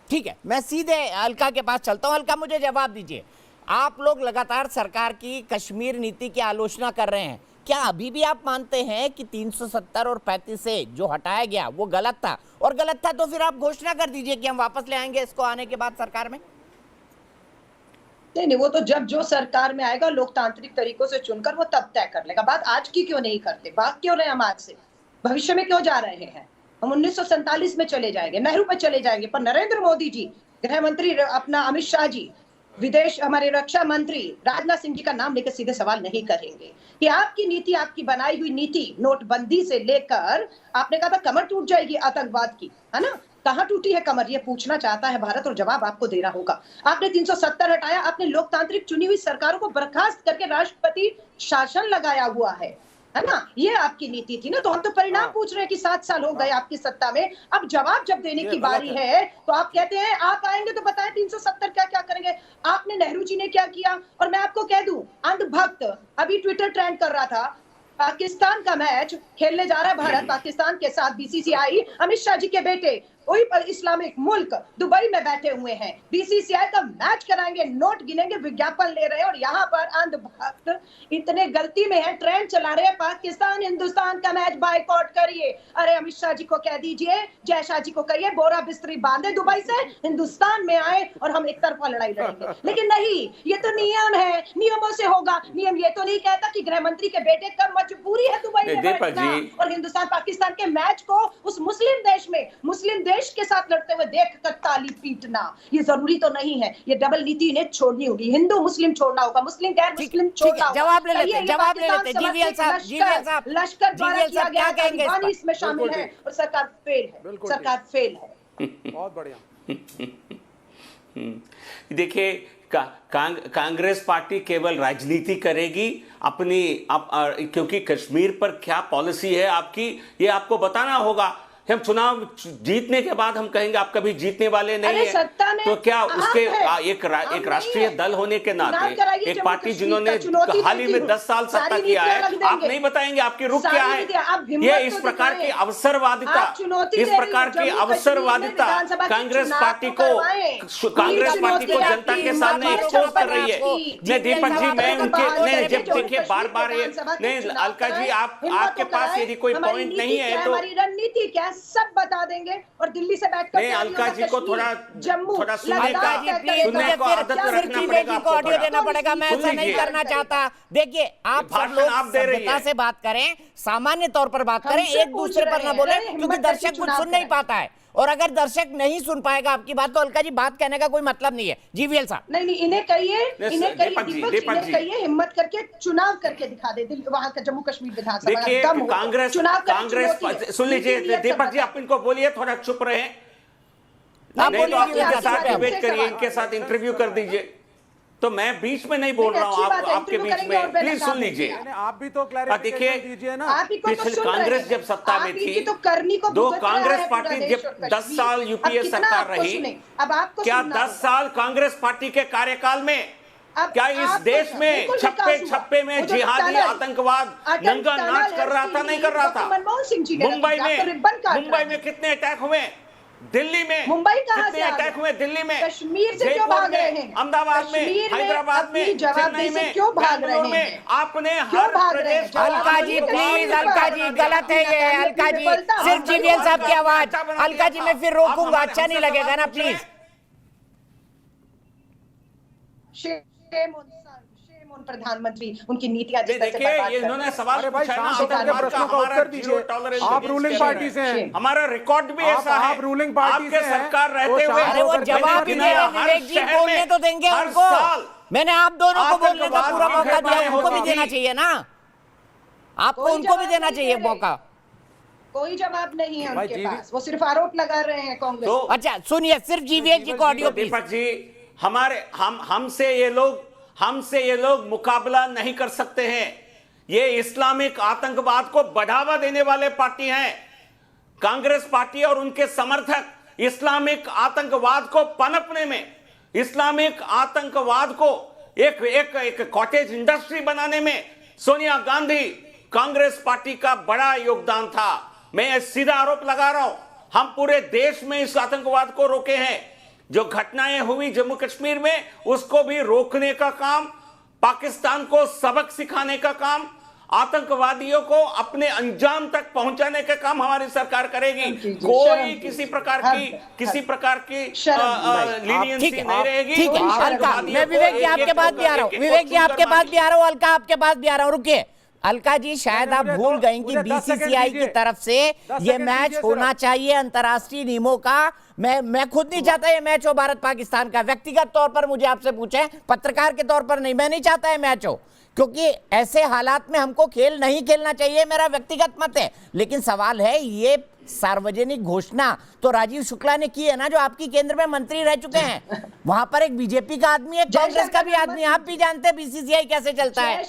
ठीक है, मैं सीधे अलका के पास चलता हूं। अलका, मुझे जवाब दीजिए, आप लोग लगातार सरकार की कश्मीर नीति की आलोचना कर रहे हैं, क्या अभी भी आप मानते हैं कि 370 और 35 से जो हटाया गया वो गलत था? और गलत था तो फिर आप घोषणा कर दीजिए कि हम वापस ले आएंगे इसको आने के बाद सरकार में। नहीं, वो तो जब जो सरकार में आएगा लोकतांत्रिक तरीकों से चुनकर वो तब तय कर लेगा। बात आज की क्यों नहीं करते? बात क्यों रहे हम आज से? भविष्य में क्यों जा रहे हैं? हम 1947 में चले जाएंगे, नेहरू पे चले जाएंगे, पर नरेंद्र मोदी जी, गृह मंत्री अपना अमित शाह जी, विदेश हमारे रक्षा मंत्री राजनाथ सिंह जी का नाम लेकर सीधे सवाल नहीं करेंगे कि आपकी नीति, आपकी बनाई हुई नीति, नोटबंदी से लेकर आपने कहा था कमर टूट जाएगी आतंकवाद की, है ना? कहां टूटी है कमर? ये पूछना चाहता है भारत और जवाब आपको देना होगा। आपने 370 हटाया, आपने लोकतांत्रिक चुनी हुई सरकारों को बर्खास्त करके राष्ट्रपति शासन लगाया हुआ है ना? ये आपकी नीति थी ना। तो हम तो परिणाम पूछ रहे हैं कि 7 साल हो गए आपकी सत्ता में। अब जवाब जब देने की बारी है तो आप कहते हैं आप आएंगे तो बताएं 370 क्या क्या करेंगे। आपने, नेहरू जी ने क्या किया? और मैं आपको कह दूं, अंधभक्त अभी ट्विटर ट्रेंड कर रहा था, पाकिस्तान का मैच खेलने जा रहा है भारत पाकिस्तान के साथ। बीसीसीआई अमित शाह जी के बेटे वही पर इस्लामिक मुल्क दुबई में बैठे हुए हैं, बीसीसीआई का मैच कराएंगे, नोट गिनेंगे, विज्ञापन ले रहे हैं, और यहाँ पर अंधभक्त इतने गलती में है, ट्रेंड चला रहे हैं पाकिस्तान हिंदुस्तान का मैच बायकॉट करिए। अरे अमित शाह जी को कह दीजिए, जय शाह जी को कहिए, बोरा बिस्तरी बांधे दुबई से हिंदुस्तान में आए और हम एक तरफा लड़ाई लड़ेंगे। लेकिन नहीं, ये तो नियम है, नियमों से होगा। नियम ये तो नहीं कहता कि गृह मंत्री के बेटे का मजबूरी है दुबई में बैठना और हिंदुस्तान पाकिस्तान के मैच को उस मुस्लिम देश में, मुस्लिम देश के साथ लड़ते हुए देखकर ताली पीटना ये जरूरी तो नहीं है। ये डबल नीति इन्हें छोड़नी होगी। हिंदू मुस्लिम छोड़ना होगा, मुस्लिम गैर मुस्लिम छोड़ना होगा। जवाब ले लेते जीवीएल साहब, लश्कर द्वारा किया गया तालिबानी इसमें शामिल है और सरकार फेल है, सरकार फेल है। बहुत बढ़िया। देखिए, कांग्रेस पार्टी केवल राजनीति करेगी अपनी, क्योंकि कश्मीर पर क्या पॉलिसी है आपकी, ये आपको बताना होगा। हम चुनाव जीतने के बाद हम कहेंगे आप कभी जीतने वाले नहीं अरे है, सत्ता में तो क्या आप उसके हैं, एक हम राष्ट्रीय नहीं दल होने के चुनाव नाते कराइए एक जम्मू पार्टी कश्मीर जिन्होंने का, चुनौती हाल ही देती में हूँ। 10 साल सत्ता सारी किया नीतियां है, रख आप देंगे। नहीं बताएंगे आपकी रुख सारी क्या है? नीतियां, आप हिम्मत ये तो इस प्रकार की दिखाएं। अवसरवादिता, आप चुनौती इस दे रही प्रकार हो, की जम्मू अवसरवादिता कश्मीर में विधानसभा के कांग्रेस चुनाव पार्टी तो को करवाएं। कांग्रेस ये पार्टी को चुनौती जनता के आपकी सामने हिम्मत एक्सपोज कर है रही है। आपकी। नहीं दीपक जी, मैं उनके नहीं जब जम्मू देखिए बार बार ये विधानसभा के नहीं चुनाव अलका जी, कराएं, हिम्मत आपके तो पास कराएं। यदि कोई हमारी पॉइंट नीति नहीं क्या है तो हमारी रणनीति क्या है, सब बता देंगे और दिल्ली से बैठकर नहीं, अलका जी को जम्मू थोड़ा सुनने लद्दाख का- अलका जी कहते प्लीज हैं, मुझे को आदत फिर रखना जी पड़ेगा को आपको ऑडियो थोड़ा। देना पड़ेगा, मैं सुन ऐसा नहीं लीजिए। करना चाहता। देखिए आप सब भाषण लोग आप दे रही सभ्यता है। से बात करें, सामान्य तौर पर बात करें, हमसे एक पूछ दूसरे पर रहे ना हैं, बोले, अरे क्योंकि हिम्मत दर्शक करके कुछ चुनाव सुन नहीं कराएं। पाता है, और अगर दर्शक नहीं सुन पाएगा आपकी बात तो अलका जी बात कहने का कोई मतलब नहीं है। जीवीएल साहब नहीं नहीं, इन्हें कहिए, इन्हें कहिए दीपक जी, दीपक दीपक इन्हें जी। कहिए हिम्मत करके चुनाव करके दिखा दे वहां का जम्मू कश्मीर विधानसभा का देखिए दम हो तो। कांग्रेस चुनाव का कांग्रेस चुनौती है। सुन लीजिए नीति नियत दीपक जी, सब आप इनको बोलिए थोड़ा चुप रहे, आप नहीं तो बोलिए आप जीवीएल इनके साहब, साथ आप डिबेट करिए, इनके साथ इंटरव्यू कर दीजिए। तो मैं बीच में नहीं बोल नहीं, रहा हूँ, अच्छी आप बात है, आपके इंटरव्यू बीच करेंगे और में पहले प्लीज काम सुन लीजिए। कीजिए। आप भी तो देखिए, क्लैरिफिकेशन दीजिए ना। आप ही को तो पिछले सुन कांग्रेस रहे हैं। जब सत्ता में आप ही थी, की तो करनी को दो भुगत रहा कांग्रेस है पूरा पार्टी देश जब और 10 साल कश्मीर। यूपीए अब कितना सरकार आपको रही, सुने? अब आपको क्या सुनना 10 होगा। साल कांग्रेस पार्टी के कार्यकाल में अब क्या इस आपको देश में बिल्कुल छप्पे विकास हुआ। छप्पे में वो जो जिहादी टनल, आतंकवाद अटल नंगा टनल नाच है, कर रहा था, उसके नहीं लिए कर रहा था? डॉक्टर मनमोहन सिंह जी ने मुंबई रखा, तो में रिबन काट मुंबई रहे में हैं। कितने अटैक हुए? दिल्ली में मुंबई कहाँ कितने से आ अटैक गया? हुए? दिल्ली में, कश्मीर से क्यों जयपुर भाग में, रहे हैं? अहमदाबाद में, कश्मीर में हैदराबाद अपनी में, जवाबदेही चेन्नई से में, क्यों भाग बेंगलोर रहे में, हैं? आपने क्यों हर भाग रहे हैं? प्रदेश अलका जी प्लीज, अलका जी गलत है ये, अलका जी सिर्फ जीवीएल साहब की आवाज, अलका जी मैं फिर रोकूंगा, अच्छा नहीं लगेगा ना प्लीज। शेम ऑन प्रधानमंत्री, उनकी नीतियां जिस तरह से देखिए बर्बाद ये कर इन्होंने रहे हैं। सवाल अरे भाई पूछा है ना, शांत होकर के आतंकवाद प्रश्नों का हमारा उत्तर zero दीजिए। tolerance आप against रूलिंग terror पार्टी है। से हैं। हमारा रिकॉर्ड भी ऐसा है। आप रूलिंग पार्टी आपके से हैं। सरकार रहते वो हुए, शांत अरे वो होकर के जवाब ही बैठे दे रहे हैं। हैं, विवेक जी शहर बोलने में तो देंगे हर उनको। साल मैंने आप दोनों को बोलने का पूरा आतंकवाद मौका दिया, की उनको भी घटनाएं देना होती चाहिए ना, आपको कोई उनको भी जवाब देना नहीं चाहिए दे रहे। मौका। कोई जवाब नहीं है भाई उनके जीवी- पास, वो सिर्फ आरोप लगा रहे हैं कांग्रेस। तो अच्छा सुनिए, सिर्फ जीवीएल जी को ऑडियो प्लीज। दीपक जी, हमारे हमसे ये लोग मुकाबला नहीं कर सकते हैं। ये इस्लामिक आतंकवाद को बढ़ावा देने वाले पार्टी हैं। कांग्रेस पार्टी और उनके समर्थक इस्लामिक आतंकवाद को पनपने में, इस्लामिक आतंकवाद को एक कॉटेज इंडस्ट्री बनाने में सोनिया गांधी, कांग्रेस पार्टी का बड़ा योगदान था। मैं सीधा आरोप लगा रहा हूं, हम पूरे देश में इस आतंकवाद को रोके हैं। जो घटनाएं हुई जम्मू कश्मीर में, उसको भी रोकने का काम, पाकिस्तान को सबक सिखाने का काम, आतंकवादियों को अपने अंजाम तक पहुंचाने का काम हमारी सरकार करेगी। कोई किसी प्रकार की लीनियंसी ठीक है, नहीं रहेगी। ठीक है अलका, मैं विवेक जी आपके पास भी आ रहा हूँ, विवेक जी आपके पास भी आ रहा हूँ, अलका आपके पास भी आ रहा हूँ। रुकिए अलका जी, शायद आप भूल गई कि बीसीसीआई की तरफ से ये मैच होना चाहिए अंतर्राष्ट्रीय नियमों का। मैं खुद नहीं चाहता ये मैच हो भारत पाकिस्तान का, व्यक्तिगत तौर पर मुझे आपसे पूछे, पत्रकार के तौर पर नहीं, मैं नहीं चाहता ये मैच हो, क्योंकि ऐसे हालात में हमको खेल नहीं खेलना चाहिए, मेरा व्यक्तिगत मत है। लेकिन सवाल है, ये सार्वजनिक घोषणा तो राजीव शुक्ला ने की है ना, जो आपकी केंद्र में मंत्री रह चुके हैं। वहां पर एक बीजेपी का आदमी है, कांग्रेस का भी आदमी, आप भी जानते हैं बीसीसीआई कैसे चलता है।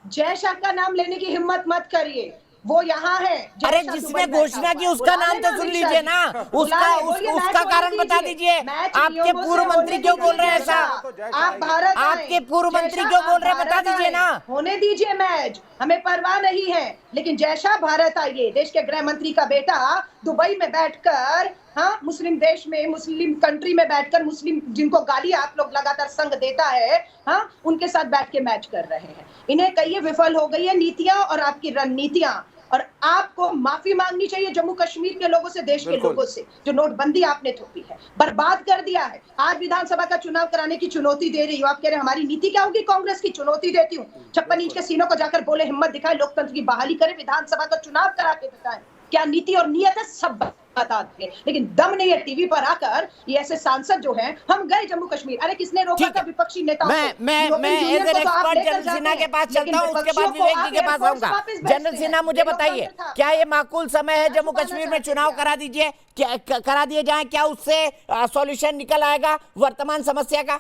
जय शाह का नाम लेने की हिम्मत मत करिए, वो यहाँ है। अरे जिसने घोषणा की उसका नाम तो सुन लीजिए ना, उसका कारण बता दीजिए। आपके पूर्व मंत्री क्यों बोल रहे हैं ऐसा? आप भारत, आपके पूर्व मंत्री क्यों बोल रहे हैं, बता दीजिए ना। होने दीजिए मैच, हमें परवाह नहीं है, लेकिन जैसा भारत आइए, देश के गृह मंत्री का बेटा दुबई में बैठकर, हाँ, मुस्लिम देश में, मुस्लिम कंट्री में बैठकर, मुस्लिम जिनको गाली आप लोग लगातार संग देता है, हाँ, उनके साथ बैठ के मैच कर रहे हैं। इन्हें कहिए विफल हो गई है नीतियां और आपकी रणनीतियां, और आपको माफी मांगनी चाहिए जम्मू कश्मीर के लोगों से, देश के लोगों से, जो नोटबंदी आपने थोपी है, बर्बाद कर दिया है। आज विधानसभा का चुनाव कराने की चुनौती दे रही हो, आप कह रहे हैं हमारी नीति क्या होगी, कांग्रेस की चुनौती देती हूँ। 56 इंच के सीनों को जाकर बोले, हिम्मत दिखाए, लोकतंत्र की बहाली करे, विधानसभा का चुनाव करा के बताएं क्या नीति और नियत है, सब बता देंगे। लेकिन दम नहीं है टीवी पर आकर ये ऐसे सांसद जो हैं, हम गए जम्मू कश्मीर, अरे किसने रोका था विपक्षी नेताओं को? मैं as an expert general Sinha के पास चलता हूं, उसके बाद विवेक जी के पास आऊंगा। जनरल सिन्हा मुझे बताइए, क्या ये माकूल समय है जम्मू कश्मीर में चुनाव करा दीजिए, क्या करा दिए जाए, क्या उससे सॉल्यूशन निकल आएगा वर्तमान समस्या का?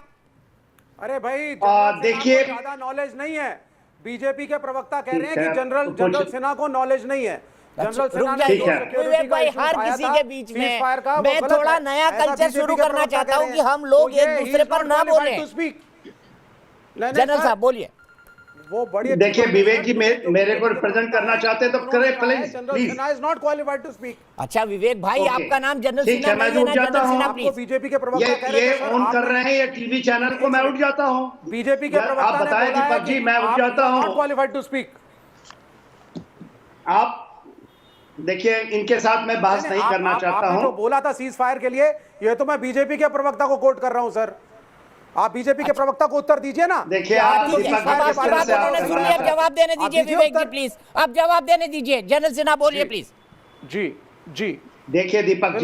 अरे भाई देखिए, ज्यादा नॉलेज नहीं है, बीजेपी के प्रवक्ता कह रहे हैं कि जनरल सिन्हा को नॉलेज नहीं है। जनरल सेना रुक ने जाइए ठीक है। विवेक भाई, हर किसी के बीच में मैं थोड़ा नया कल्चर शुरू करना चाहता हूं कि हम लोग एक दूसरे पर ना बोले। जनरल साहब बोलिए। वो बड़ी देखिए विवेक जी मेरे को रिप्रेजेंट करना चाहते हैं तो करें please please. Is not qualified to speak. अच्छा विवेक भाई, ओके। आपका नाम जनरल ठीक सिन्हा है, मैं नहीं है उठ ना? जाता जनरल हूं। सिन्हा आपको प्लीज। बीजेपी के प्रवक्ता कह रहे ये थे सर, ऑन आप- कर रहे हैं ये टीवी चैनल को, मैं उठ जाता हूं। बीजेपी के आप प्रवक्ता ने बताएं बोला है दीपक जी, कि मैं उठ आप जाता हूं। Not qualified to speak. आप देखिए इनके साथ मैं बहस नहीं करना चाहता आपने हूं। जो बोला था सीज फायर के लिए, ये तो मैं बीजेपी के प्रवक्ता को कोट कर रहा हूं सर। आप बीजेपी के प्रवक्ता को उत्तर दीजिए ना। देखिए क्या आप जो दीपक सीज जी फायर के किस बारे तरह में से आप उन्होंने सुन लिया, अब जवाब देने दीजिए दीजिए विवेक जी उत्तर। प्लीज। अब जवाब देने दीजिए। जनरल सिन्हा बोलिए प्लीज। जी जी देखिए दीपक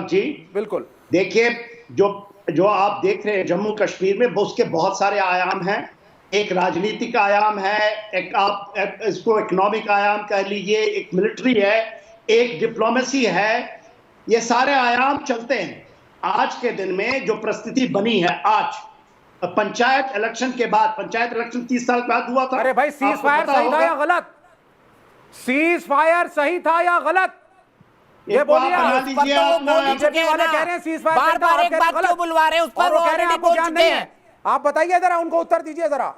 जी बिल्कुल। देखिए जो आप देख रहे हैं जम्मू कश्मीर में उसके बहुत सारे आयाम हैं। एक राजनीतिक आयाम है, एक आप इसको इकोनॉमिक आयाम कह लीजिए, एक मिलिट्री है, एक डिप्लोमेसी है। ये सारे आयाम चलते हैं। आज के दिन में जो परिस्थिति बनी है, आज पंचायत इलेक्शन के बाद, पंचायत इलेक्शन 30 साल बाद हुआ था। अरे भाई सीज आपको फायर पता सही था होगा। या गलत? सीज फायर सही था या गलत? ये इनको बोलिए। आप बना आप। लीजिए, तो वो आप बोल ही बीजेपी चुके हैं वाले ना। कह रहे हैं सीज फायर बार बार एक बात क्यों बुलवा रहे हैं? उस पर और वो कह रहे हैं ऑलरेडी आपको बोल ज्ञान चुके नहीं हैं। है। आप बताइए जरा, उनको उत्तर दीजिए जरा।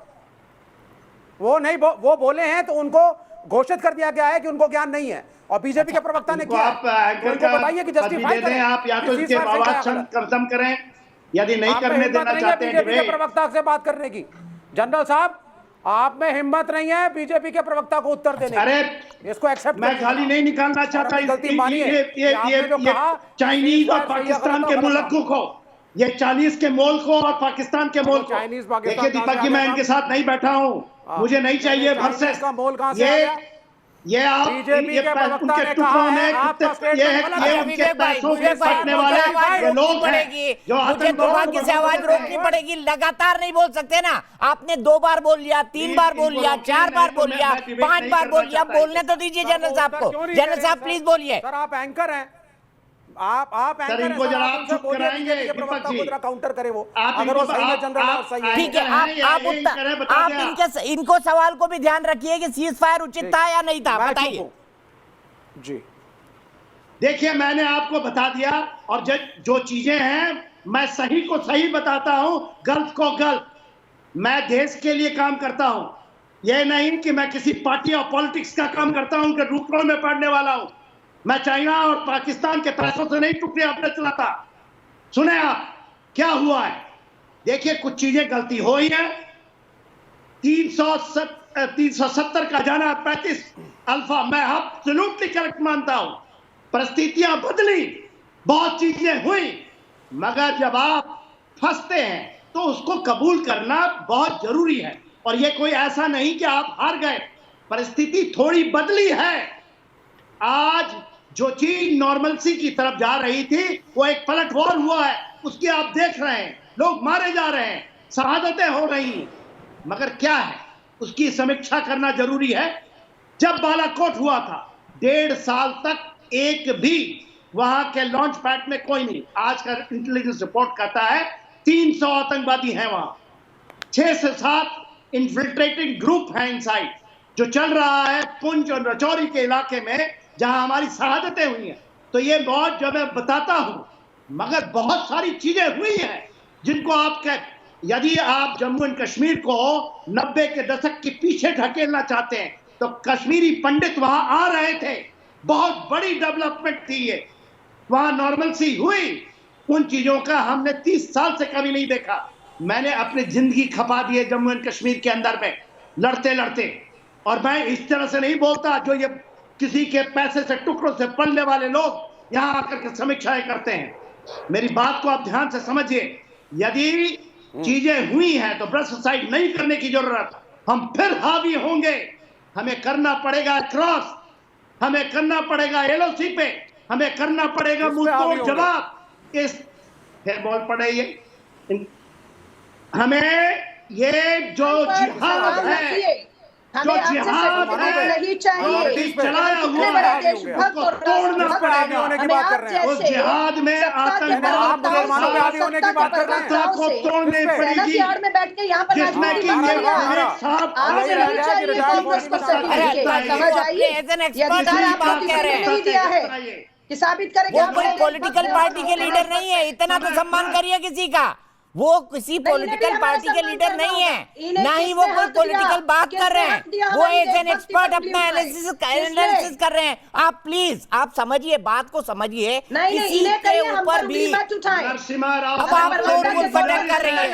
वो नहीं वो बोले हैं तो उनको घोषित कर दिया गया है कि उनको ज्ञान नहीं है, और बीजेपी के प्रवक्ता ने इनको किया आप है। तो एंकर उनको का बताइए कि पद भी जस्टिफाई दे दें, करें आप या तो कि इसके सीज फायर सही था या आवाज गलत। कम करें, यदि नहीं आप में करने हिम्मत देना नहीं है चाहते हैं बीजेपी के डिबेट। प्रवक्ता से बात करने की। जनरल साहब, आप में हिम्मत नहीं है बीजेपी के प्रवक्ता को उत्तर देने की। अरे इसको एक्सेप्ट मैं गाली नहीं निकालना चाहता। गलती मानिए। ये चाइनीज और पाकिस्तान के मुल्कों को, ये चाइनीज के मोल को और पाकिस्तान के मोल को। चाइनीज पाकिस्तान देखिए दीपक जी, मैं इनके साथ नहीं बैठा हूँ, मुझे नहीं चाहिए वर्सेस का मोल कहां से आ गया? ये आप बीजेपी के प्रवक्ता उनके ने टुकड़ों कहा है, में आपका स्टेटमेंट गलत है। ये उनके पैसों के सटने वाले ये लोग हैं जो मुझे दुर्भाग्य से आवाज रोकनी पड़ेगी। लगातार नहीं बोल सकते ना। आपने 2 बार बोल लिया, 3 बार बोल लिया, 4 बार बोल लिया, 5 बार बोल लिया। बोलने तो दीजिए जनरल साहब को। जनरल साहब प्लीज बोलिए। सर आप एंकर हैं, आप एंकर हैं, इनको जरा आप आप उनसे चुप बोलिए, कराएंगे, बीजेपी के दीपक प्रवक्ता जी। को जरा काउंटर करे वो, आप अगर वो इनको- सही में आप- जनरल और आप- सही है। ठीक है, आप इनको सवाल को भी ध्यान रखिए कि सीज फायर उचित था या नहीं था, मैं चुप बताइए। हूं। जी देखिए मैंने आपको बता दिया, और जो चीजें हैं मैं सही को सही बताता हूं, गलत को गलत। मैं देश के लिए काम करता हूं, यह नहीं कि मैं किसी पार्टी और पॉलिटिक्स का काम करता हूं, उनके रूपों में पढ़ने वाला हूं। मैं चाइना और पाकिस्तान के पैसों से नहीं टुकड़े अपने चलाता। सुने आप क्या हुआ है। देखिए कुछ चीजें गलती हो ही है। 370 का जाना 35 अल्फा मैं एब्सोल्युटली करेक्ट मानता हूं। परिस्थितियां बदली, बहुत चीजें हुई, मगर जब आप फंसते हैं तो उसको कबूल करना बहुत जरूरी है। और ये कोई ऐसा नहीं कि आप हार गए, परिस्थिति थोड़ी बदली है। आज जो चीज नॉर्मलसी की तरफ जा रही थी वो एक पलटवार हुआ है, उसकी आप देख रहे हैं। लोग मारे जा रहे हैं, शहादतें हो रही हैं, मगर क्या है उसकी समीक्षा करना जरूरी है। जब बालाकोट हुआ था 1.5 साल तक एक भी वहां के लॉन्च पैड में कोई नहीं। आज का इंटेलिजेंस रिपोर्ट कहता है 300 आतंकवादी हैं वहां, 6 से 7 इन्फिल्ट्रेटिंग ग्रुप हैं इनसाइड। जो चल रहा है पुंछ और रजौरी के इलाके में जहां हमारी शहादतें हुई हैं। तो ये बहुत जो मैं बताता हूं, मगर बहुत सारी चीजें हुई हैं जिनको आप यदि आप जम्मू एंड कश्मीर को 90 के दशक के पीछे ढकेलना चाहते हैं तो कश्मीरी पंडित वहां आ रहे थे, बहुत बड़ी डेवलपमेंट थी ये, वहां नॉर्मलसी हुई। उन चीजों का हमने 30 साल से कभी नहीं देखा। मैंने अपनी जिंदगी खपा दी है जम्मू एंड कश्मीर के अंदर में लड़ते लड़ते, और मैं इस तरह से नहीं बोलता जो ये किसी के पैसे से टुकड़ों से पलने वाले लोग यहां आकर के समीक्षाएं करते हैं। मेरी बात को आप ध्यान से समझिए। यदि चीजें हुई हैं तो ब्रश साइड नहीं करने की जरूरत। हम फिर हावी होंगे, हमें करना पड़ेगा क्रॉस, हमें करना पड़ेगा एलओसी पे, हमें करना पड़ेगा मुंहतोड़ जवाब। इस फिर बोल पड़े ये हमें ये जो जिहाद है, जो जिहाद नहीं चाहिए, चलाया हुआ है उसको तोड़ना पड़ेगा। उस जिहाद में मुसलमानों पे आदि होने की बात कर रहे हैं को तोड़नी पड़ेगी, में बैठ के यहाँ पर जिसमें कि कि साबित करें वो कोई पॉलिटिकल पार्टी के लीडर नहीं है, इतना तो सम्मान करिए किसी का। वो किसी पॉलिटिकल पार्टी के लीडर नहीं है, ना ही वो कोई पॉलिटिकल बात कर रहे हैं। वो एज एन एक्सपर्ट अपना एनालिसिस कर रहे हैं। आप प्लीज आप समझिए, बात को समझिए, किसी के ऊपर भी अब आप लोग फटक कर रहे हैं।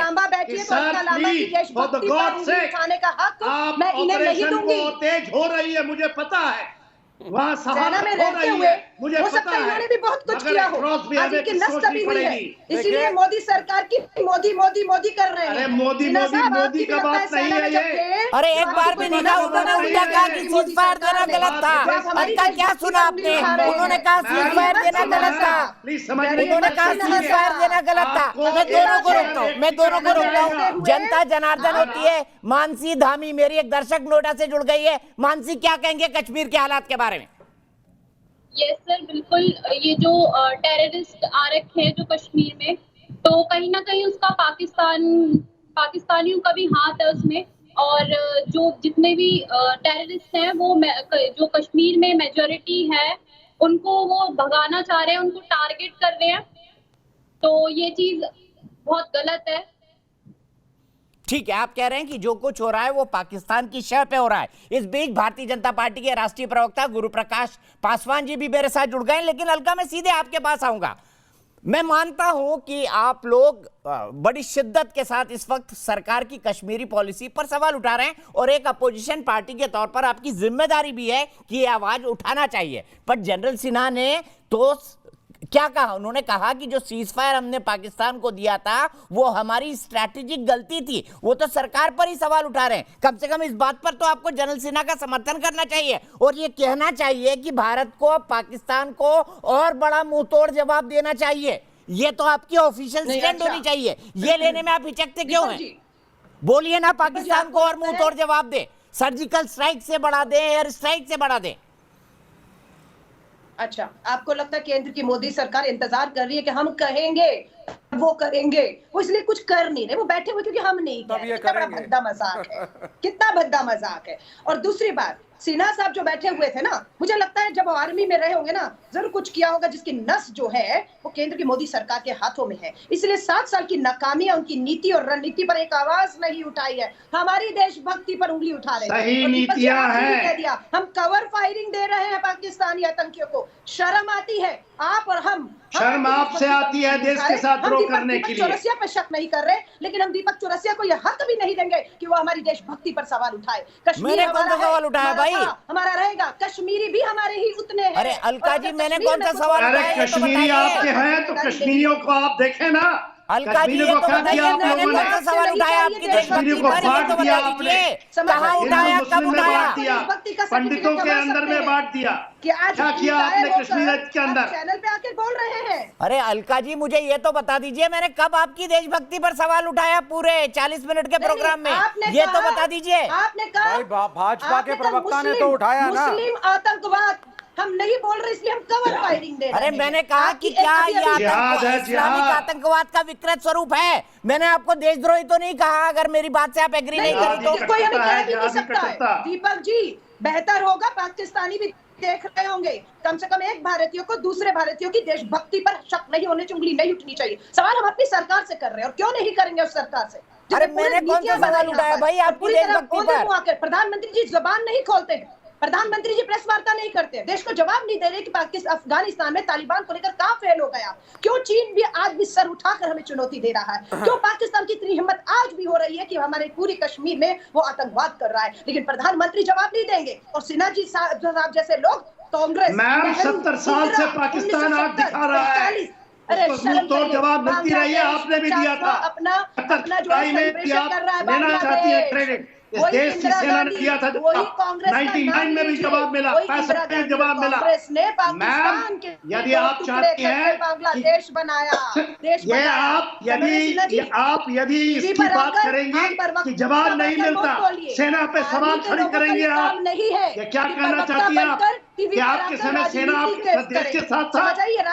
मैं इन्हें नहीं दूंगी। तेज हो रही है, मुझे पता है, वहाँ सेना में रहते हुए मुझे हो पता सकता है है इन्होंने भी बहुत कुछ किया हो, आज इनकी नस दबी हुई है, पड़ेगी। इसीलिए मोदी सरकार की मोदी मोदी मोदी कर रहे हैं। अरे मोदी मोदी मोदी का बात नहीं है ये। अरे एक बार भी नहीं कहा, उन्होंने उल्टा कहा कि सीज फायर देना गलत था। उनका क्या सुना आपने? उन्होंने कहा सीज फायर देना गलत था, उन्होंने कहा सीज फायर देना गलत था। मैं दोनों को रोकता हूँ, मैं दोनों को रोकता हूँ। जनता जनार्दन होती है। मानसी धामी मेरी एक दर्शक नोटा से जुड़ गई है। मानसी, क्या कहेंगे कश्मीर के हालात के बारे में? यस सर, बिल्कुल। ये जो टेररिस्ट आ रखे हैं जो कश्मीर में, तो कहीं ना कहीं उसका पाकिस्तानियों का भी हाथ है उसमें। और जो जितने भी टेररिस्ट हैं वो जो कश्मीर में मेजॉरिटी है उनको वो भगाना चाह रहे हैं, उनको टारगेट कर रहे हैं। तो ये चीज बहुत गलत है। ठीक है, आप कह रहे हैं कि जो कुछ हो रहा है वो पाकिस्तान की शह पे हो रहा है। इस बीच भारतीय जनता पार्टी के राष्ट्रीय प्रवक्ता गुरु प्रकाश पासवान जी भी मेरे साथ जुड़ गए। लेकिन अलका, मैं सीधे आपके पास आऊंगा। मैं मानता हूं कि आप लोग बड़ी शिद्दत के साथ इस वक्त सरकार की कश्मीरी पॉलिसी पर सवाल उठा रहे हैं, और एक अपोजिशन पार्टी के तौर पर आपकी जिम्मेदारी भी है कि ये आवाज उठाना चाहिए। पर जनरल सिन्हा ने तो क्या कहा? उन्होंने कहा कि जो सीज फायर हमने पाकिस्तान को दिया था वो हमारी स्ट्रैटेजिक गलती थी। वो तो सरकार पर ही सवाल उठा रहे हैं। कम से कम इस बात पर तो आपको जनरल सिन्हा का समर्थन करना चाहिए और ये कहना चाहिए कि भारत को, पाकिस्तान को और बड़ा मुंहतोड़ जवाब देना चाहिए। ये तो आपकी ऑफिशियल स्टैंड होनी चाहिए। ये लेने में आप हिचकते क्यों हैं? बोलिए ना, पाकिस्तान को और मुंहतोड़ जवाब दे। सर्जिकल स्ट्राइक से बढ़ा दे, एयर स्ट्राइक से बढ़ा दे। अच्छा, आपको लगता है केंद्र की मोदी सरकार इंतजार कर रही है कि हम कहेंगे वो करेंगे? वो इसलिए कुछ कर नहीं रहे, वो बैठे हुए क्योंकि हम नहीं कह रहे। कितना बड़ा भद्दा मजाक है, कितना भद्दा मजाक है। और दूसरी बात, सिन्हा साहब जो बैठे हुए थे ना, मुझे लगता है जब आर्मी में रहे होंगे ना, जरूर कुछ किया होगा जिसकी नस जो है वो केंद्र की मोदी सरकार के हाथों में है। इसलिए 7 साल की नाकामियां, उनकी नीति और रणनीति पर एक आवाज नहीं उठाई है। हमारी देशभक्ति पर उंगली उठा रहे हैं। सही नीतियां हैं। हम कवर फायरिंग दे रहे हैं पाकिस्तानी आतंकियों को। शर्म आती है? आप और हम शर्म आपसे आती है देश के साथ द्रोह करने के लिए। चौरसिया पर शक नहीं कर रहे, लेकिन हम दीपक चौरसिया को यह हक भी नहीं देंगे कि वो हमारी देशभक्ति पर सवाल उठाए। मैंने कौन सा सवाल उठाया भाई? हमारा रहेगा। कश्मीरी भी हमारे ही उतने हैं। अरे अलका जी, मैंने कौन सा सवाल उठाया? अरे कश्मीरी आपके हैं तो कश्मीरियों को आप देखें ना। अलका जी, ये तो बताइए, मैंने कौन सा सवाल उठाया आपकी देशभक्ति पर? ये तो बता दीजिए, कहाँ उठाया, कब उठाया? पंडितों के अंदर में बांट दिया। क्या किया आपने कश्मीर के अंदर? चैनल पे आके बोल रहे हैं। अरे अलका जी, मुझे ये तो बता दीजिए, मैंने कब आपकी देशभक्ति पर सवाल उठाया पूरे 40 मिनट के प्रोग्राम में? ये तो बता दीजिए। आपने कहा भाजपा के प्रवक्ता ने तो उठाया ना। मुस्लिम आतंकवाद हम नहीं बोल रहे, इसलिए हम कवर फायरिंग दे रहे हैं। अरे मैंने कहा कि क्या ये इस्लामिक आतंकवाद का विकृत स्वरूप है? मैंने आपको देशद्रोही तो नहीं कहा। अगर मेरी बात से आप एग्री नहीं करी तो कोई हमें कह भी नहीं सकता है। दीपक जी, बेहतर होगा पाकिस्तानी भी देख रहे होंगे, कम से कम एक भारतीय को दूसरे भारतीयों की देशभक्ति पर शक नहीं होने, उंगली नहीं उठनी चाहिए। सवाल हम अपनी सरकार से कर रहे हैं, और क्यों नहीं करेंगे उस सरकार से? अरे मैंने कौन सा सवाल उठाया भाई आपकी देशभक्ति पर? प्रधानमंत्री जी जबान नहीं खोलते हैं, प्रधानमंत्री जी प्रेस वार्ता नहीं करते, देश को जवाब नहीं दे रहे कि पाकिस्तान अफगानिस्तान में तालिबान को लेकर कहां फेल हो गया। क्यों चीन भी आज भी सर उठाकर हमें चुनौती दे रहा है? क्यों पाकिस्तान की इतनी हिम्मत आज भी हो रही है कि हमारे पूरी कश्मीर में वो आतंकवाद कर रहा है? लेकिन प्रधानमंत्री जवाब नहीं देंगे, और सिन्हा जी साहब जैसे लोग कांग्रेस 70 साल से पाकिस्तान आज दिखा रहा है। तो जवाब मिलती रही है, आपने भी दिया था। अपना जो लेना चाहती है क्रेडिट। इस देश की सेना ने दिया था, वही कांग्रेस का 99 में भी जवाब मिला, 65 में जवाब मिला। कांग्रेस ने पाकिस्तान के यदि आप चाहते हैं बांग्लादेश बनाया, देश ये आप यदि इसकी बात करेंगे कि जवाब नहीं मिलता, सेना पे सवाल खड़ी करेंगे आप, नहीं है ये क्या कहना चाहती हैं आप कि आपके समय सेना आपके देश के साथ था,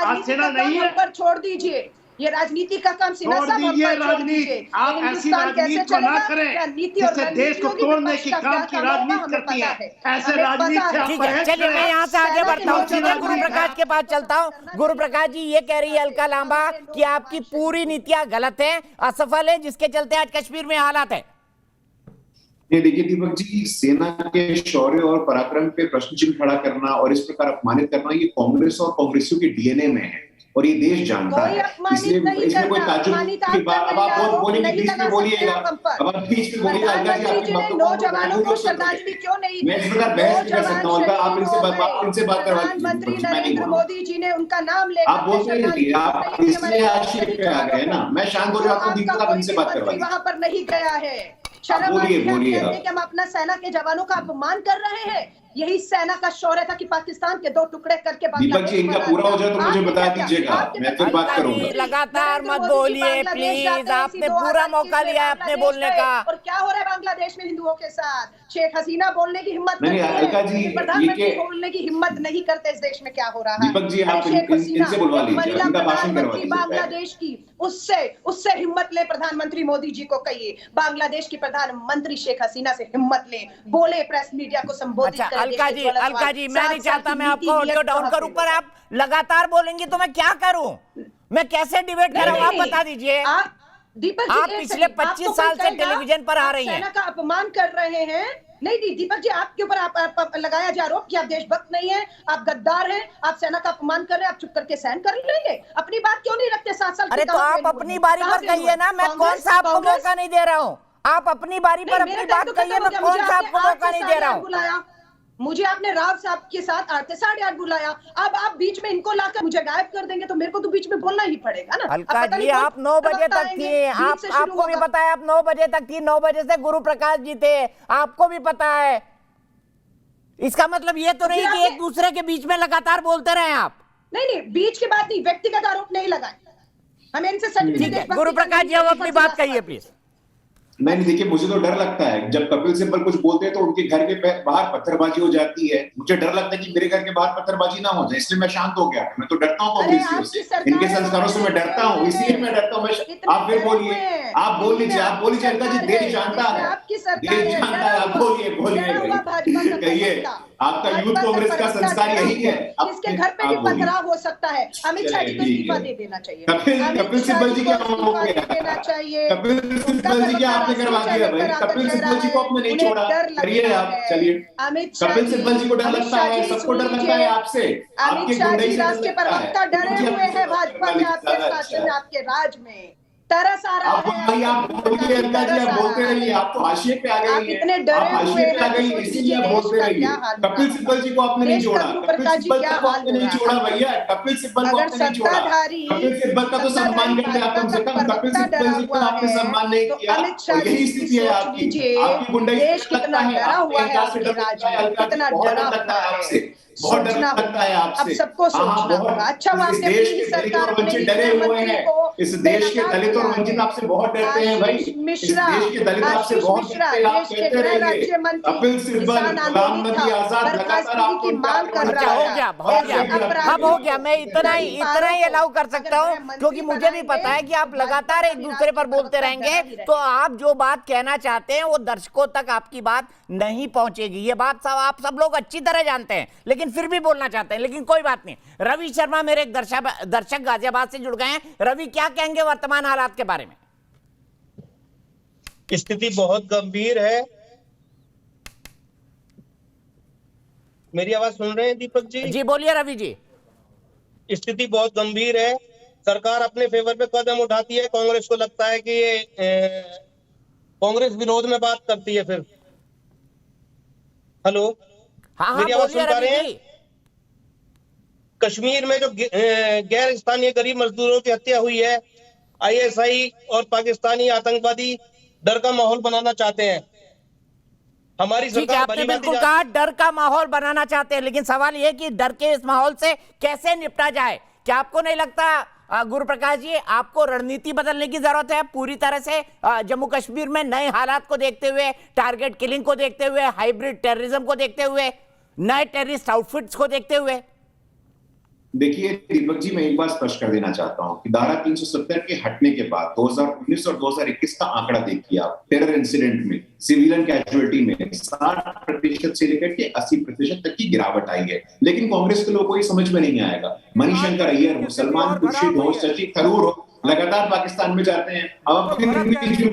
आज सेना नहीं है? पर छोड़ दीजिए ये राजनीति का काम, छोड़ दीजिए राजनीति। आप ऐसी राजनीति को ना करें जिससे देश को तोड़ने की काम की राजनीति करती है, ऐसे राजनीति से आप ठीक है, परहेज चलिए मैं करें। यहाँ से आगे बढ़ता हूँ, सीधे गुरु प्रकाश के पास चलता हूँ। गुरु प्रकाश जी, ये कह रही है अलका लांबा कि आपकी पूरी नीतियां गलत है, असफल है, जिसके चलते आज कश्मीर में हालात है। ये देखिए दीपक जी, सेना के शौर्य और पराक्रम पे प्रश्न चिन्ह खड़ा करना और इस प्रकार अपमानित करना, ये कांग्रेस और कांग्रेसियों के डीएनए में है और ये देश जानता है, इसलिए इसमें कोई ताज्जुब की बात। अब आप बोलेंगे, बीच में बोलिएगा, अब आप बीच में बोलिएगा, नौजवानों को श्रद्धांजलि क्यों नहीं दी? मैं इस प्रकार बहस नहीं कर सकता हूँ, आप इनसे बात करवा प्रधानमंत्री नरेंद्र मोदी जी ने उनका नाम लेकर आप बोलते नहीं, आप इसलिए आश्चर्य पे आ गए ना। मैं शांत हो जाता हूँ, दीपक आप इनसे बात करवाइए। वहां पर नहीं गया है, शर्म बोलिए कि हम अपना सेना के जवानों का अपमान कर रहे हैं। यही सेना का शौर्य था कि पाकिस्तान के 2 टुकड़े करके दीपक जी, इनका पूरा हो जाए तो मुझे बता दीजिएगा, मैं फिर बात करूंगा। लगातार मत बोलिए प्लीज, आपने पूरा मौका लिया है अपने बोलने का। और क्या हो रहा है बांग्लादेश में हिंदुओं के साथ? शेख हसीना बोलने की हिम्मत नहीं, अलका जी, प्रधानमंत्री बोलने की हिम्मत नहीं करते इस देश में क्या हो रहा है। दीपक जी, आप इनसे बुलवा लीजिए, उनका भाषण करवा दीजिए। बांग्लादेश की उससे हिम्मत ले, प्रधानमंत्री मोदी जी को कहिए, बांग्लादेश की प्रधानमंत्री शेख हसीना से हिम्मत ले, बोले प्रेस मीडिया को संबोधित करें। अलका जी, मैं नहीं चाहता मैं आपको ऑडियो डाउन करूं, पर आप लगातार बोलेंगे तो मैं क्या करूं? मैं कैसे डिबेट करूं, आप बता दीजिए। दीपक आप पिछले 25 साल से टेलीविजन पर आ रही हैं, सेना का अपमान कर रहे हैं। नहीं दीपक जी, आपके ऊपर आप लगाया जा आरोप कि आप देशभक्त नहीं है, आप गद्दार हैं, आप सेना का अपमान कर रहे हैं, आप चुप करके सहन कर लेंगे? अपनी बात क्यों नहीं रखते? 7 साल अरे तो आप अपनी बारी पर कहिए ना, मैं कौन सा आपको मौका नहीं दे रहा हूँ? आप अपनी बारी पर अपनी बात कहिए, मैं कौन सा आपको मौका नहीं दे रहा हूँ? मुझे आपने राव साहब के साथ 8 से 8:30 बुलाया, अब आप बीच में इनको लाकर मुझे गायब कर देंगे तो मेरे को तो बीच में बोलना ही पड़ेगा ना। अलका जी, आप 9 बजे तक थी, आपको भी पता है, आप 9 बजे तक थी, 9 बजे से गुरु प्रकाश जी थे, आपको भी पता है। इसका मतलब ये तो नहीं कि एक दूसरे के बीच में लगातार बोलते रहे आप। नहीं, बीच की बात नहीं, व्यक्तिगत आरोप नहीं लगाए, हमें इनसे सच। गुरु प्रकाश जी, अब अपनी बात कहिए प्लीज। नहीं, देखिए, मुझे तो डर लगता है जब कपिल सिब्बल कुछ बोलते हैं तो उनके घर के बाहर पत्थरबाजी हो जाती है। मुझे डर लगता है कि मेरे घर के बाहर पत्थरबाजी ना हो जाए, इसलिए मैं शांत हो गया। मैं तो डरता हूँ कांग्रेसियों से, इनके संस्कारों से मैं डरता हूँ, इसलिए मैं डरता हूँ। आप फिर बोलिए, आप बोल लीजिए, आप बोल लीजिए। अलका जी, देश जानता है, देश जानता है, आप बोलिए, कहिए। आपका यूथ कांग्रेस का संस्कार यही है। इसके घर पे भी पथराव हो सकता है, अमित शाह जी को इस्तीफा दे देना चाहिए। कपिल सिब्बल जी क्या हो गया? कपिल सिब्बल जी क्या आपने करवा दिया भाई? कपिल सिब्बल जी को आपने नहीं छोड़ा, करिए आप, चलिए। कपिल सिब्बल जी को डर लगता है, सबको डर लगता है आपसे। अमित शाह जी राष्ट्रीय प्रवक्ता डरे हुए हैं भाजपा के आपके शासन, आपके राज में तरस आ रहा है। आप बोलिए अलका जी, आप बोलते रहिए, आप तो हाशिए पे आ गई हैं, इतने डरे हुए हैं, इसीलिए आप बोलते रहिए। कपिल सिब्बल जी को आपने नहीं छोड़ा, कपिल सिब्बल को आपने नहीं छोड़ा भैया, कपिल सिब्बल को आपने नहीं छोड़ा। कपिल सिब्बल का तो सम्मान करते आप कम से कम, कपिल सिब्बल जी का आपने सम्मान नहीं किया, और यही स्थिति है आपकी। आपकी गुंडाई लगता है, कितना डरा लगता है आपसे, बहुत डर लगता है आपसे। अब सबको सोचना होगा। अच्छा, इस देश के दलित और वंचित डरे हुए हैं, इस देश के दलित और वंचित आपसे बहुत डरते हैं भाई। इस देश के दलित आपसे बहुत डरते हैं, आप कहते रहिए। कपिल सिब्बल, गुलाम नबी आजाद लगातार आपको मांग कर रहा है। अब हो गया, मैं इतना ही अलाउ कर सकता हूँ, क्योंकि मुझे भी पता है कि आप लगातार एक दूसरे पर बोलते रहेंगे तो आप जो बात कहना चाहते हैं वो दर्शकों तक आपकी बात नहीं पहुंचेगी। ये बात आप सब लोग अच्छी तरह जानते हैं, लेकिन फिर भी बोलना चाहते हैं। लेकिन कोई बात नहीं। रवि शर्मा मेरे एक दर्शक गाजियाबाद से जुड़ गए हैं। रवि, क्या कहेंगे वर्तमान हालात के बारे में? स्थिति बहुत गंभीर है। मेरी आवाज सुन रहे हैं दीपक जी? जी बोलिए रवि जी। स्थिति बहुत गंभीर है। सरकार अपने फेवर पे कदम उठाती है, कांग्रेस को लगता है कि ये कांग्रेस विरोध में बात करती है। फिर हेलो, मेरी आवाज सुन पा रहे हैं? कश्मीर में जो गैर स्थानीय गरीब मजदूरों की हत्या हुई है, आईएसआई और पाकिस्तानी आतंकवादी डर का माहौल बनाना चाहते हैं। हमारी ठीक है, सरकार आपने भली भांति बिल्कुल कहा डर का माहौल बनाना चाहते हैं, लेकिन सवाल यह कि डर के इस माहौल से कैसे निपटा जाए? क्या आपको नहीं लगता गुरु प्रकाश जी, आपको रणनीति बदलने की जरूरत है पूरी तरह से जम्मू कश्मीर में नए हालात को देखते हुए, टारगेट किलिंग को देखते हुए, हाइब्रिड टेररिज्म को देखते हुए, नए टेररिस्ट आउटफिट्स को देखते हुए? देखिए दीपक जी, मैं एक बात स्पष्ट कर देना चाहता हूं कि धारा 370 के हटने के बाद 2019 और 2021 का आंकड़ा देखिए आप, टेरर इंसिडेंट में, सिविलियन कैजुअलिटी में 60% से लेकर के 80% तक की गिरावट आई है। लेकिन कांग्रेस के लोगों को ये समझ में नहीं आएगा। मणिशंकर अय्यर हो, सलमान खुर्शीद हो, शशि थरूर हो, लगातार पाकिस्तान में जाते हैं, अब अपने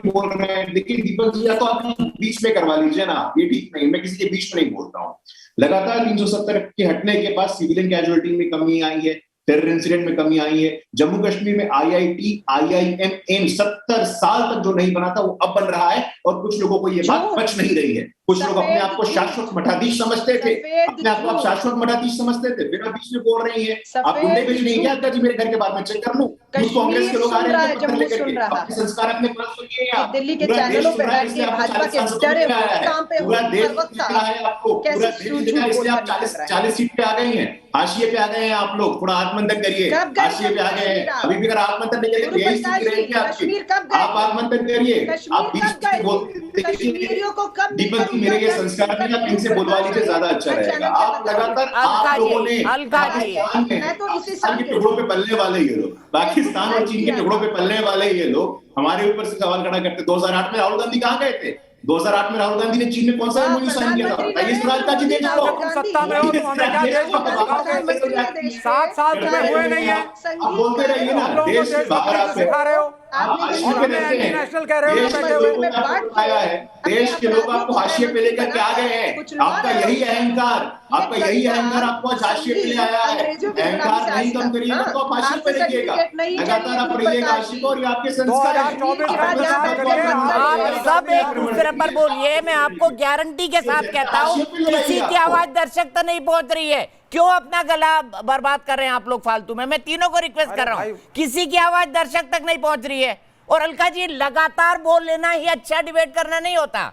बोल रहे हैं। देखिए दीपक जी, या तो आप बीच में करवा लीजिए ना, ये ठीक नहीं, मैं किसी के बीच में नहीं बोल रहा हूँ। लगातार 370 के हटने के बाद सिविलियन कैजुअलिटी में कमी आई है, टेरर इंसिडेंट में कमी आई है। जम्मू कश्मीर में आईआईटी, आईआईएम, एम्स 70 साल तक जो नहीं बना था वो अब बन रहा है, और कुछ लोगों को ये बात बच नहीं रही है। कुछ लोग अपने आप को शाश्वत मठाधीश समझते थे, अपने आप को आप शाश्वत मठाधीश समझते थे, फिर आप बीच में बोल रही है आप गुंडे बेच नहीं क्या? अक्का जी मेरे घर के बाद में चेक कर लूं, कांग्रेस के लोग आ रहे हैं पत्थर लेकर के, अपने संस्कार अपने पास रखिए आप। दिल्ली के चैनलों पे बैठ के भाजपा के डरे काम पे पूरा देश दिख रहा है आपको, पूरा देश दिख रहा है, इसलिए आप 40 सीट पे आ गई हैं, हाशिए पे आ गए हैं आप लोग। थोड़ा आत्मंथन करिए, हाशिए पे आ गए हैं। अभी भी अगर आत्मंथन नहीं करेंगे यही स्थिति रहेगी आपकी। आप आत्मंथन करिए, आप दीपक जी मेरे ये संस्कार नहीं, आप इनसे बोलवा लीजिए, ज्यादा अच्छा रहेगा। आप लगातार आप लोगों ने पाकिस्तान के टुकड़ों पे पलने वाले ये लोग, पाकिस्तान और चीन के टुकड़ों पे पलने वाले ये लोग हमारे ऊपर से सवाल खड़ा करते। 2008 में राहुल गांधी कहाँ गए थे? 2008 में राहुल गांधी ने चीन में कौन सा एमओयू साइन किया था? बताइए स्वराज जी, देश को सत्ता में हो तो हमें क्या देश 7 साल में हुए नहीं है, आप बोलते रहिए ना, देश के बाहर आप सिखा रहे हो, हाशिए पे रहते हैं। नेशनल कह रहे हो, देश के लोगों को आपको आया है, देश के लोग आपको हाशिए पे लेकर के आ गए हैं। आपका यही अहंकार, आपका यही अहंकार आपको आज हाशिए पे ले आया है। अहंकार नहीं कम करिएगा तो आप हाशिए पे रहिएगा, लगातार आप रहिएगा हाशिए पर, और ये आपके संस्कार हैं। आप सब एक दूसरे पर बोलिए, मैं आपको गारंटी के साथ कहता हूँ किसी की आवाज दर्शक तक नहीं पहुंच रही है। क्यों अपना गला बर्बाद कर रहे हैं आप लोग फालतू में? मैं तीनों को रिक्वेस्ट कर रहा हूं, किसी की आवाज दर्शक तक नहीं पहुंच रही है। और अलका जी, लगातार बोल लेना ही अच्छा डिबेट करना नहीं होता।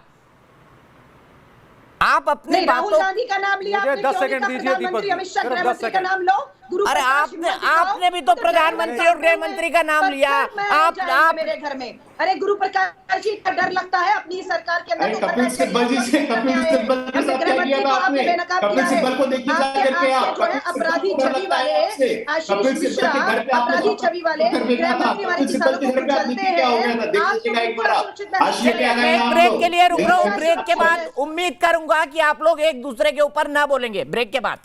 आप अपनी राहुल गांधी का नाम लिया, मुझे 10 सेकंड दीजिए दीपक, अमित शाह गृह मंत्री का नाम लो। अरे आपने भी तो प्रधानमंत्री और गृह मंत्री का नाम लिया। आप मेरे घर में, अरे गुरु प्रकाश जी का डर लगता है अपनी सरकार के अंदर। कपिल सिब्बल जी से, कपिल सिब्बल के साथ क्या किया था आपने? कपिल सिब्बल को देखिए जाकर के आप, अपराधी छवि वाले आशीष मिश्रा, अपराधी छवि वाले गृह मंत्री वाले किसानों को चलते हैं। ब्रेक के लिए रुक रहा हूँ, ब्रेक के बाद उम्मीद करूंगा कि आप लोग एक दूसरे के ऊपर ना बोलेंगे। ब्रेक के बाद